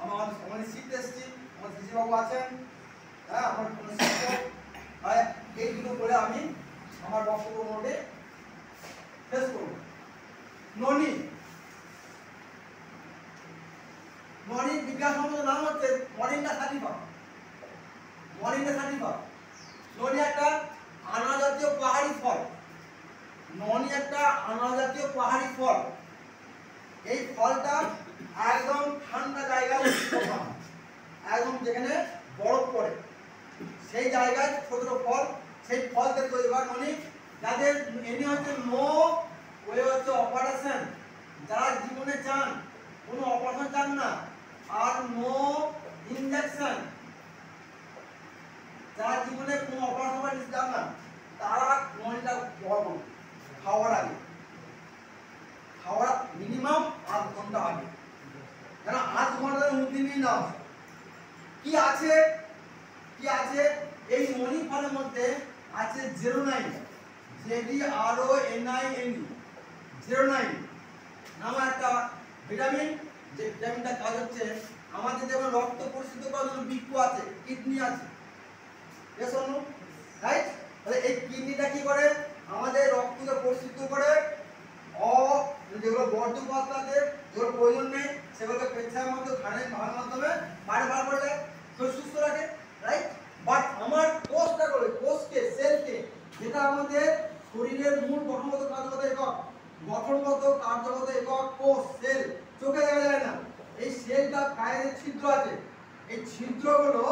আমার শিখতে এসেছি, আমার শিশি বাবু আছেন, হ্যাঁ আমার কোনো শিক্ষক, এই দুটো বলে আমি আমার বক্তব্য মোটে শেষ করব। ননি, ননির বিজ্ঞানসম্মত নাম হচ্ছে মরিন্ডা সাটিভা। মরিন্ডা সাটিভা, ননি একটা আনাজাতীয় পাহাড়ি ফল। ননি একটা আনাজাতীয় পাহাড়ি ফল। এই ফলটা একদম ঠান্ডা জায়গায় একদম যেখানে বরফ পড়ে সেই জায়গায় ছোট ছোট ফল, সেই ফল থেকে তৈরি হয় ননি। যাদের এনি হচ্ছে নো ওয়ে হচ্ছে অপারেশন, যারা জীবনে চান কোনো অপারেশন চান না, আর নো ইনজেকশন, যারা জীবনে কোনো অপারেশন চান না, তারা ননিটা খাওয়ার আগে, খাওয়ার মিনিমাম 8 ঘন্টা আগে, কেন 8 ঘন্টার মধ্যে নিয়ে নাও। কি আছে, কি আছে এই ননি ফলের মধ্যে আছে 09 ZERONINE 09 নামে একটা ভিটামিন। যে ভিটামিনটা কাজ হচ্ছে আমাদের যেমন রক্ত পরিশুদ্ধ করার জন্য বৃক্ক আছে, কিডনি আছে, এস অনু, রাইট? তাহলে এই কিডনিটা কি করে, আমাদের রক্তকে পরিশুদ্ধ করে, যেগুলো বর্জ্য পদার্থ আছে যেগুলো প্রয়োজন নেই সেগুলোকে পেচ্ছাপের মধ্যে খানের মাধ্যমে বাইরে বার করে দেয়, সুস্থ রাখে, রাইট? বাট আমার কোষটা করে, কোষকে, সেলকে, যেটা আমাদের শরীরের মূল গঠনগত কার্যগত একক, গঠনগত কার্যগত একক কোষ, সেল, চোখে দেখা যায় না। এই সেলটা গায়ে ছিদ্র আছে, এই ছিদ্রগুলো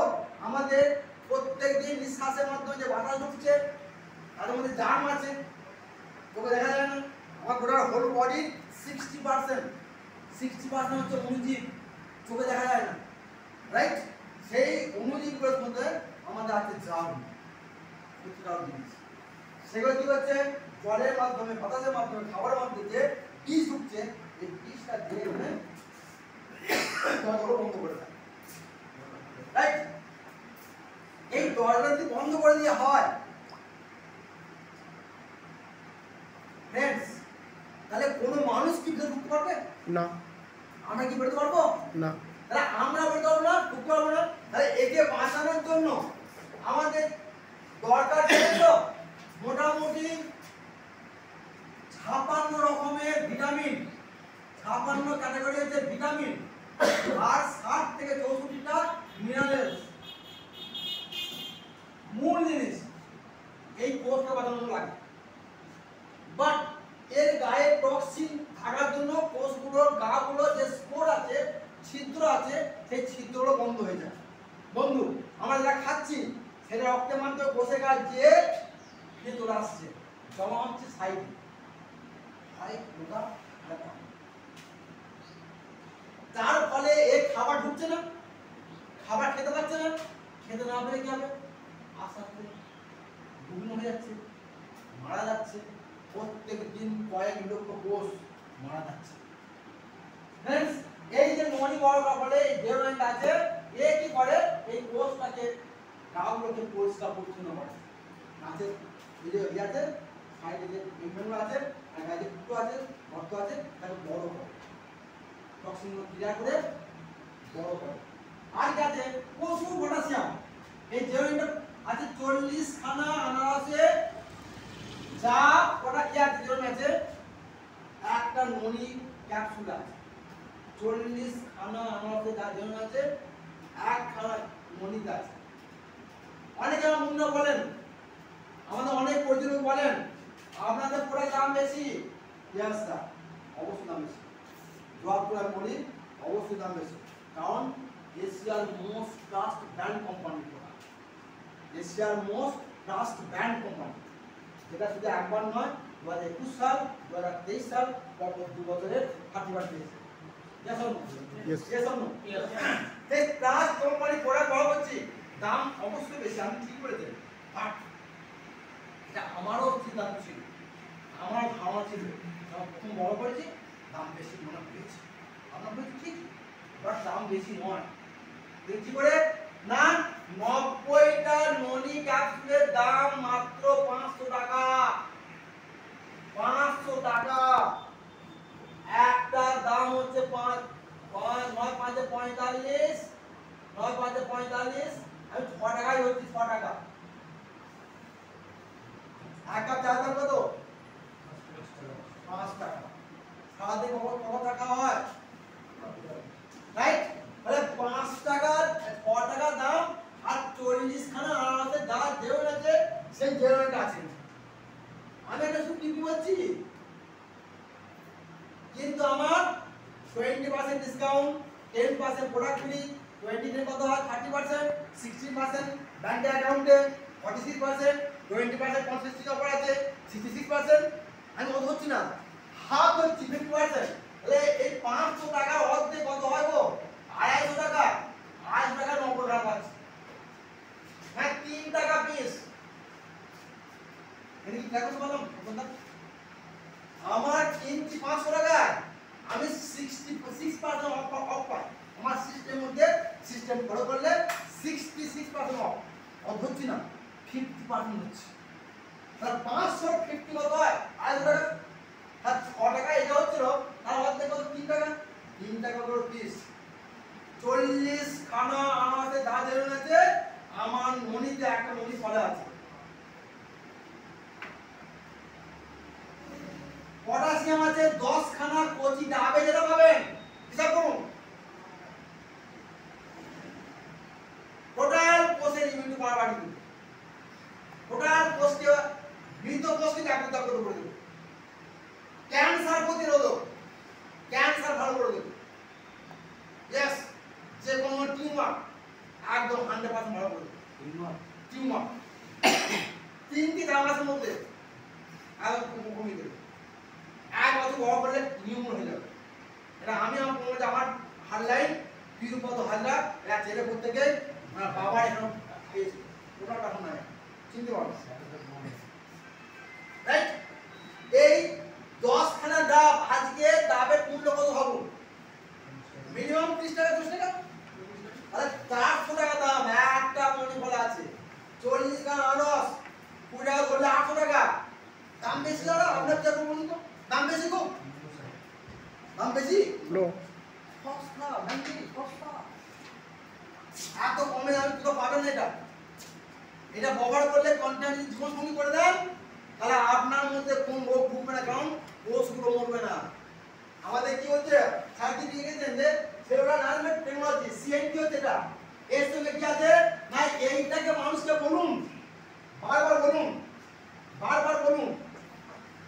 আমাদের প্রত্যেকদিন নিঃশ্বাসের মাধ্যমে যে বাতাস ঢুকছে তার মধ্যে জার্ম আছে, চোখে দেখা যায় না। আমার গোটা হোল বডির 60% হচ্ছে অণুজীব, চোখে দেখা যায় না, রাইট? সেই অণুজীবগুলোর মধ্যে আমাদের আছে জার্ম, জিনিস। সেগুলো কি হচ্ছে, জলের মাধ্যমে, বাতাসের মাধ্যমে, খাবারের মাধ্যমে যে বিষ ঢুকছে, এই বিষটা দিয়ে দরজাগুলো বন্ধ করে দেয়, রাইট? এই দরজা যদি বন্ধ করে দিয়ে হয় ফ্রেন্ডস, তাহলে কোনো মানুষ কি ঢুকতে পারবে না? আমরা কি বেরোতে পারবো না? তাহলে আমরা বেরোতে পারবো না, ঢুকতে পারবো না। তাহলে একে বাঁচানোর জন্য আমাদের দরকার ছিল মোটামুটি 56 রকমের ভিটামিন, 56 ক্যাটাগরি হচ্ছে ভিটামিন, আর 60 থেকে 64টা মিনারেলস। মূল জিনিস এই কোষটা বাঁচানো লাগে, বাট এর গায়ে টক্সিন থাকার জন্য কোষগুলোর গাগুলো যে স্পোর আছে, ছিদ্র আছে, সেই ছিদ্রগুলো বন্ধ হয়ে যায়। বন্ধু, আমরা যেটা খাচ্ছি সেটা রক্তের মাধ্যমে কোষে গায়ে যে ফিরে চলে আসছে, জমা হচ্ছে সাইডে, তার ফলে এই খাবার ঢুকছে না, খাবার খেতে পারছে না, খেতে না পেরে কি হবে, আস্তে আস্তে দুর্বল হয়ে যাচ্ছে, মারা যাচ্ছে। প্রত্যেক দিন কয়েক লক্ষ কোষ মারা যাচ্ছে। ফ্রেন্ডস, এই যে ননি বড় বলে এই ডেভেলপমেন্ট আছে, এ কি করে, এই কোষটাকে গাগুলোকে পরিষ্কার পরিচ্ছন্ন করে। আছে এই যে ইয়াতে সাইডে যে মেমব্রেন আছে, আর গায়ে ফুটো আছে, রক্ত আছে, তাকে বড় করে, টক্সিনগুলো ক্লিয়ার করে বড় করে। আর কি আছে, প্রচুর পটাশিয়াম। এই ডেভেলপমেন্ট আছে 40 খানা আনারসে যা ওটা কি আছে, যেরকম আছে একটা ননি ক্যাপসুল আছে, 40 খানা আনারসে যা যেরকম আছে এক খানা ননি আছে। অনেকে আমার মুন্না বলেন, আমাদের অনেক পরিচিত বলেন আপনাদের পড়ে দাম বেশি, অবশ্যই দাম বেশি। জবাব করে আমি বলি অবশ্যই দাম বেশি, কারণ এশিয়ার মোস্ট ট্রাস্ট ব্র্যান্ড কোম্পানি, এশিয়ার মোস্ট ট্রাস্ট ব্র্যান্ড কোম্পানি, যেটা শুধু একবার নয়, 2021 সাল, 2023 সাল, পরপর 2 বছরের 30বার পেয়েছে। এই ট্রাস্ট কোম্পানি প্রোডাক্ট বড় করছি, দাম অবশ্যই বেশি, আমি ঠিক বলেছি, বাট এটা আমারও সিদ্ধান্ত ছিল, আমার ধারণা ছিল, যখন প্রথম বড় করেছি দাম বেশি মনে হয়েছে, আমরা বলছি ঠিক, বাট দাম বেশি নয়। দেখছি করে না, 90টা ননি ক্যাপসুলের দাম মাত্র 500 টাকা, 500 টাকা। একটা দাম হচ্ছে 9 5 45, 9 5 45, আমি 6 টাকায় হচ্ছে, 6 টাকা। এক কাপ চার দাম কত? 5 টাকা। সারাদিন কত টাকা হয়, রাইট? তাহলে 5 টাকার 6 টাকা দাম, আর 40 খানা আনাতে যা জেরন আছে সেই জেরনটা আছে। আমি একটা শুধু টিপি বলছি, কিন্তু আমার 20% ডিসকাউন্ট, 10% প্রোডাক্ট ফ্রি, 20 কত হয় 30%, 60% ব্যাংক অ্যাকাউন্টে, 46%, 20% কনসেসন অফার আছে, 66%। আমি কত হচ্ছি না, হাফ হচ্ছি, 50%। তাহলে এই 500 টাকা অর্ধেক কত হয় গো, 250 টাকা, 250 টাকা 90 টাকা পাচ্ছি, হ্যাঁ 3 টাকা পিস। এর কি টাকা বললাম বন্ধু, আমার কিনছি 500 টাকা, আমি 66% অফ পাই। আমার সিস্টেমের মধ্যে সিস্টেম ফলো করলে 66% অফ, অফ হচ্ছে না, 50% হচ্ছে। তাহলে 550 কত হয়, 250 টাকা, আর 6 টাকা এটা হচ্ছিল, তার অর্ধেক কত, 3 টাকা, 3 টাকা করে পিস। 40 খানা আমাদের যা জেরন আছে, আমার মনিতে একটা মনি ফলে আছে। পটাশিয়াম আছে 10 খানা কচি ডাবে, যেটা পাবেন হিসাব করুন, টোটাল কোষের ইমিউনিটি পাওয়ার বাড়িয়ে দেবে, টোটাল কোষকে, মৃত কোষকে জাগ্রত করে দেবে, ক্যান্সার প্রতিরোধক, ক্যান্সার ভালো করে দেবে, यस, যে কোনো টিউমার একদম 100% ভালো করে দেবে, টিউমার 3 মাসের মধ্যে একদম কমিয়ে দেবে, 1 বছর বড় করলে নিউমোন হয়ে যাবে। এটা আমি আমার কোনো আমার হারলাইন বিরূপত হারলা, এটা ছেলে করতে গিয়ে আমার বাবা এখন খেয়েছে, ওটা তখন নাই, চিনতে পারবে, রাইট? এই 10 খানা ডাব, আজকে ডাবের মূল্য কত হবে, মিনিমাম 30 টাকা, 20 টাকা, আরে 400 টাকা দাম, একটা মনি ফল আছে, 40 খানা আনারস 20 টাকা করলে 800 টাকা, দাম বেশি দাদা, আপনার যা বলুন তো, দাম বেশি তো, দাম বেশি নো, সস্তা নাকি সস্তা, এত কমে দামে তো পাবেন না। এটা এটা ব্যবহার করলে কন্টেন্ট জীবন সঙ্গী করে দেন, তাহলে আপনার মধ্যে কোন রোগ ঢুকবে না, কারণ কোষগুলো মরবে না। আমাদের কি হচ্ছে, সার্টিফিকেশন যে সেলুলার ম্যানেজমেন্ট টেকনোলজি, সিএনটি হচ্ছে, এটা এর সঙ্গে কি আছে না, এইটাকে মানুষকে বলুন, বারবার বলুন, বারবার বলুন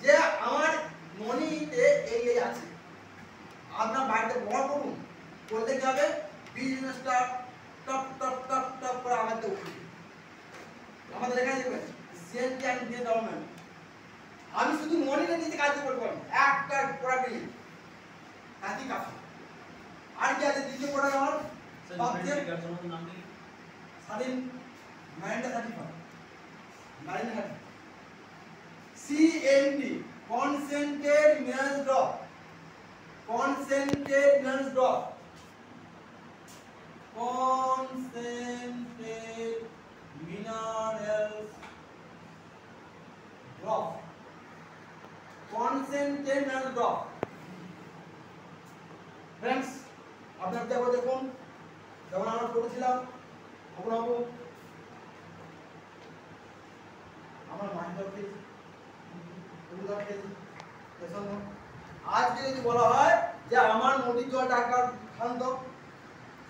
যে আমার মনিতে এই আছে, আপনার বাড়িতে ব্যবহার করুন, করলে কি হবে, বিজনেসটা টপ টপ টপ টপ করে আমাদের উঠবে। আমাদের এখানে দেখবেন সিএনটি অ্যান্ড ডেভেলপমেন্ট, আমি শুধু মনিটর নিতে কাজ করতে পারি, একটা প্রোডাক্ট নিয়ে একই কাজ। আর কি আছে দ্বিতীয় প্রোডাক্ট আমার, স্বাধীন মাইন্ডটা certified, mind certified, CNT concentrate mineral drop, concentrate mineral drop, concentrate minerals drop, concentrate mineral drop। Friends আপনারা দেখো, দেখুন যখন আমরা পড়েছিলাম তখন আমার মাইন্ডকে উদাহরণ দিয়েছি, আজকে যদি বলা হয় যে আমার নদীর জল টাকা খান তো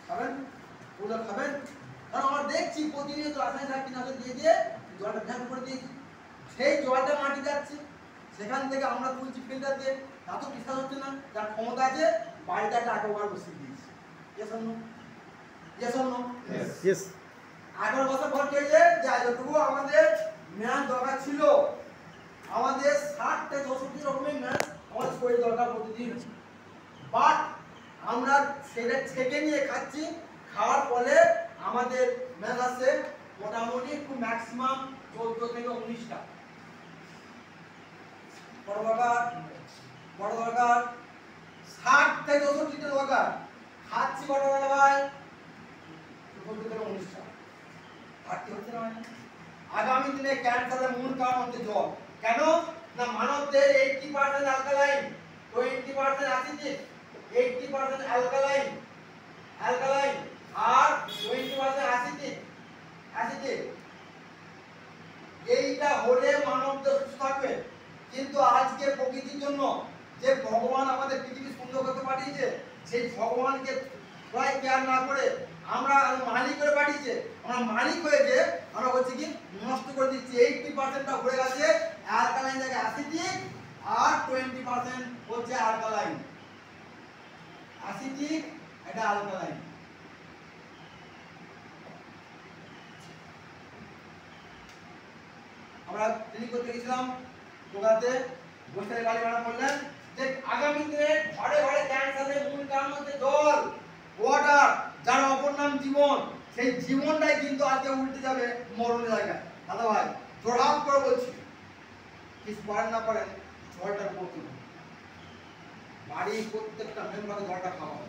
খাবেন, ওটা খাবেন, কারণ আমরা দেখছি প্রতিনিয়ত রাসায়নিক সার কীটনাশক দিয়ে দিয়ে জলটা ভ্যাপ করে দিয়েছি, সেই জলটা মাটি যাচ্ছে, সেখান থেকে আমরা তুলছি ফিল্টার দিয়ে, তা তো বিশ্বাস হচ্ছে না, যার ক্ষমতা আছে বাড়িতে একটা অ্যাকোয়াগার্ড বসিয়ে দিয়েছি, Yes or no? Yes or no? Yes. 18 বছর পর কি হয়েছে যে যতটুকু আমাদের ম্যাচ দরকার ছিল আমাদের 60 থেকে 64 রকমের ম্যাচ আমাদের শরীর দরকার প্রতিদিন বাট আমরা সেটা ছেঁকে নিয়ে খাচ্ছি খাওয়ার ফলে আমাদের ম্যাচ আছে মোটামুটি একটু ম্যাক্সিমাম 14 থেকে 19টা বড় দরকার 60 থেকে 64টা দরকার খাচ্ছি বড় ভাই 14 থেকে 19টা ঘাটতি হচ্ছে না আগামী দিনে ক্যান্সারের মূল কারণ হচ্ছে জল কেন না মানবদের 80% অ্যালকালাইন 20% অ্যাসিডিক 80% অ্যালকালাইন আর 20% অ্যাসিডিক এইটা হলে মানবদের সুস্থ থাকবে কিন্তু আজকে প্রকৃতির জন্য যে ভগবান আমাদের পৃথিবী সুন্দর করতে পাঠিয়েছে সেই ভগবানকে প্রায় কেয়ার না করে আমরা মালিক করে পাঠিয়েছে আমরা মালিক হয়েছে আমরা হচ্ছে কি নষ্ট করে দিচ্ছি 80%টা ঘুরে গেছে অ্যালকালাইন থেকে অ্যাসিডিক আর 20% হচ্ছে অ্যাসিডিক এটা অ্যালকালাইন আমরা ট্রেনিং করতে গেছিলাম কোলাতে বসে গাড়ি ভাড়া করলেন যে আগামী দিনে ঘরে ঘরে ক্যান্সারের মূল কারণ হচ্ছে জল ওয়াটার যার অপর নাম জীবন সেই জীবনটাই কিন্তু আজকে উল্টে যাবে মরণের জায়গায় দাদা ভাই জোরহাত করে বলছি কিছু পারেন না পারেন জলটা করতে হবে বাড়ির প্রত্যেকটা মেম্বারকে জলটা খাওয়া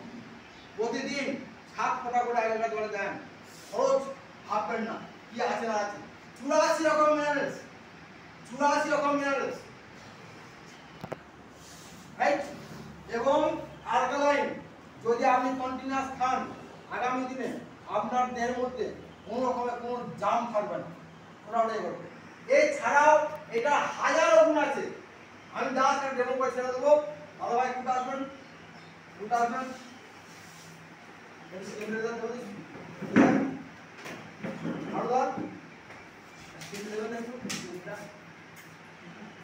প্রতিদিন 7 ফোঁটা করে 1 লিটার জল দেন খরচ ভাববেন না কি আছে না আছে 84 রকম মিনারেলস রাইট এবং অ্যালকালাইন যদি আপনি কন্টিনিউয়াস খান আগামী দিনে আপনার দেহের মধ্যে কোনো রকমের কোনো জাম থাকবে না ওটাই করবে এছাড়াও এটা হাজারো গুণ আছে আমি জাস্ট একটা ডেমো করে ছেড়ে দেবো দাদা ভাই কোনটা আসবেন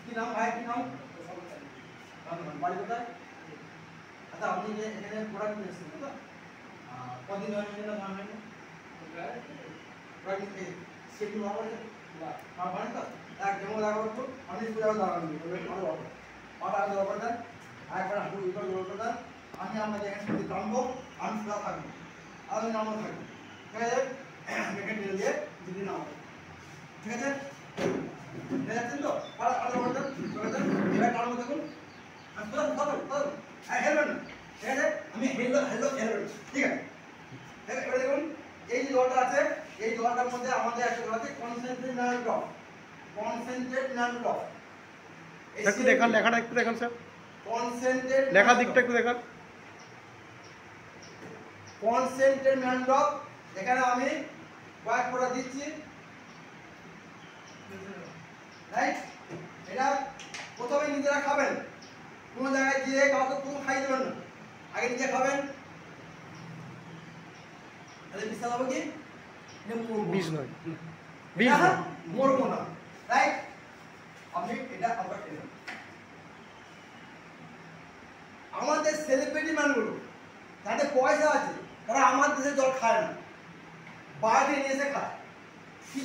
কি নাম ভাই কি নাম বাড়ি কোথায় আচ্ছা আপনি যে এখানে প্রোডাক্ট নিয়েছেন তো কদিন হয় না দাম হয় না প্রোডাক্ট নিয়ে সেটি ভালো মানে তো এক ডেমো লাগাবো তো আমি পুরো দাঁড়ানো ভালো হবে আর আগে অফার দেন একবার আপনি ইউটিউব লোড দেন আমি আপনাদের এখানে যদি দামবো আমি পুরো থাকবো আমি নামও থাকবো ঠিক আছে মেকে নিয়ে দিয়ে যদি নাম ঠিক আছে দেখেন তো আর অফার দেন এবার কারণ দেখুন আমি পুরো কত হেলমেট না ঠিক আছে আমি হেলমেট ঠিক আছে এবার দেখুন এই যে জলটা আছে এই জলটার মধ্যে আমাদের একটা আছে কনসেন্ট্রেট নান ড্রপ একটু দেখান লেখাটা একটু দেখান স্যার কনসেন্ট্রেট লেখা দিকটা একটু দেখান কনসেন্ট্রেট নান ড্রপ এখানে আমি কয়েক ফোঁটা দিচ্ছি রাইট এটা প্রথমে নিজেরা খাবেন কোনো জায়গায় গিয়ে কাউকে কোনো খাই দেবেন না আগে নিজে খাবেন তাহলে বিশ্বাস হবে কি বিষ নয় মরবো না রাইট আপনি এটা আবার খেলেন আমাদের সেলিব্রিটি ম্যানগুলো যাদের পয়সা আছে তারা আমার দেশে জল খায় না বাইরে নিয়ে এসে খায় কি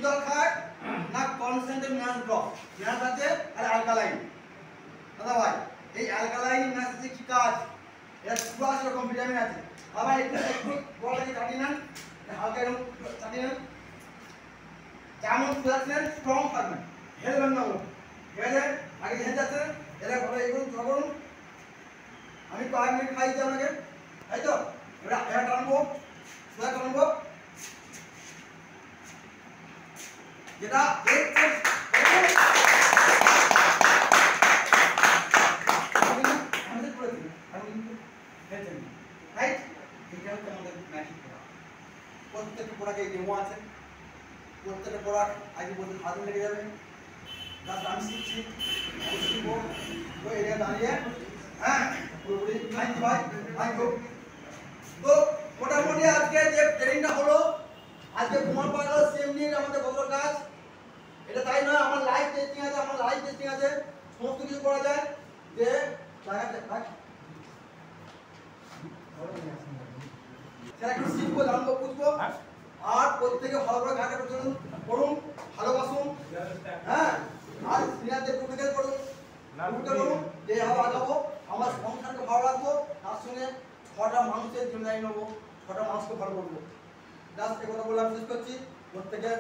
জল খায় না কনসেন্ট্রেট মিনারেল ড্রপ মিনারেল আছে আর অ্যালকালাইন দাদা ভাই এই অ্যালকালাইন মিনারেল কি কাজ এর 84 রকম ভিটামিন আছে আবার একটু বলটাকে কাটিয়ে নেন হালকা এরকম কাটিয়ে নেন যেমন ফ্ল্যাক্সেন স্ট্রং থাকবেন হেলবেন না বলুন ঠিক আছে আগে হেল যাচ্ছে এরা ঘরে এগুলো করুন আমি কয়েক মিনিট খাইছি আপনাকে তাই তো এটা টানবো সোজা টানবো যেটা প্রত্যেকটা প্রোডাক্টে ডেমো আছে প্রত্যেকটা প্রোডাক্ট আগে বলতে হাত লেগে যাবে জাস্ট আমি শিখবো তো এরিয়া দাঁড়িয়ে হ্যাঁ পুরোপুরি তো মোটামুটি আজকে যে ট্রেনিংটা হলো আজকে প্রমাণ পাওয়া গেল সেম নিয়ে আমাদের কত কাজ এটা তাই নয় আমার লাইভ টেস্টিং আছে সমস্ত কিছু করা যায় যে জায়গাটা সেটা একটু শিখবো, জানবো, বুঝবো। আর প্রত্যেকে ভালো করে গানটা প্রচলন করুন, ভালোবাসুন। হ্যাঁ, আর সিনিয়রদের প্রত্যেকে করুন, করুন যে আগাবো, আমার সংসারকে ভালো রাখবো, তার সঙ্গে 6টা মানুষের জিম্মেদারি নেবো, 6টা মানুষকে ভালো করবো। জাস্ট এই কথা বলে আমি শেষ করছি। প্রত্যেকে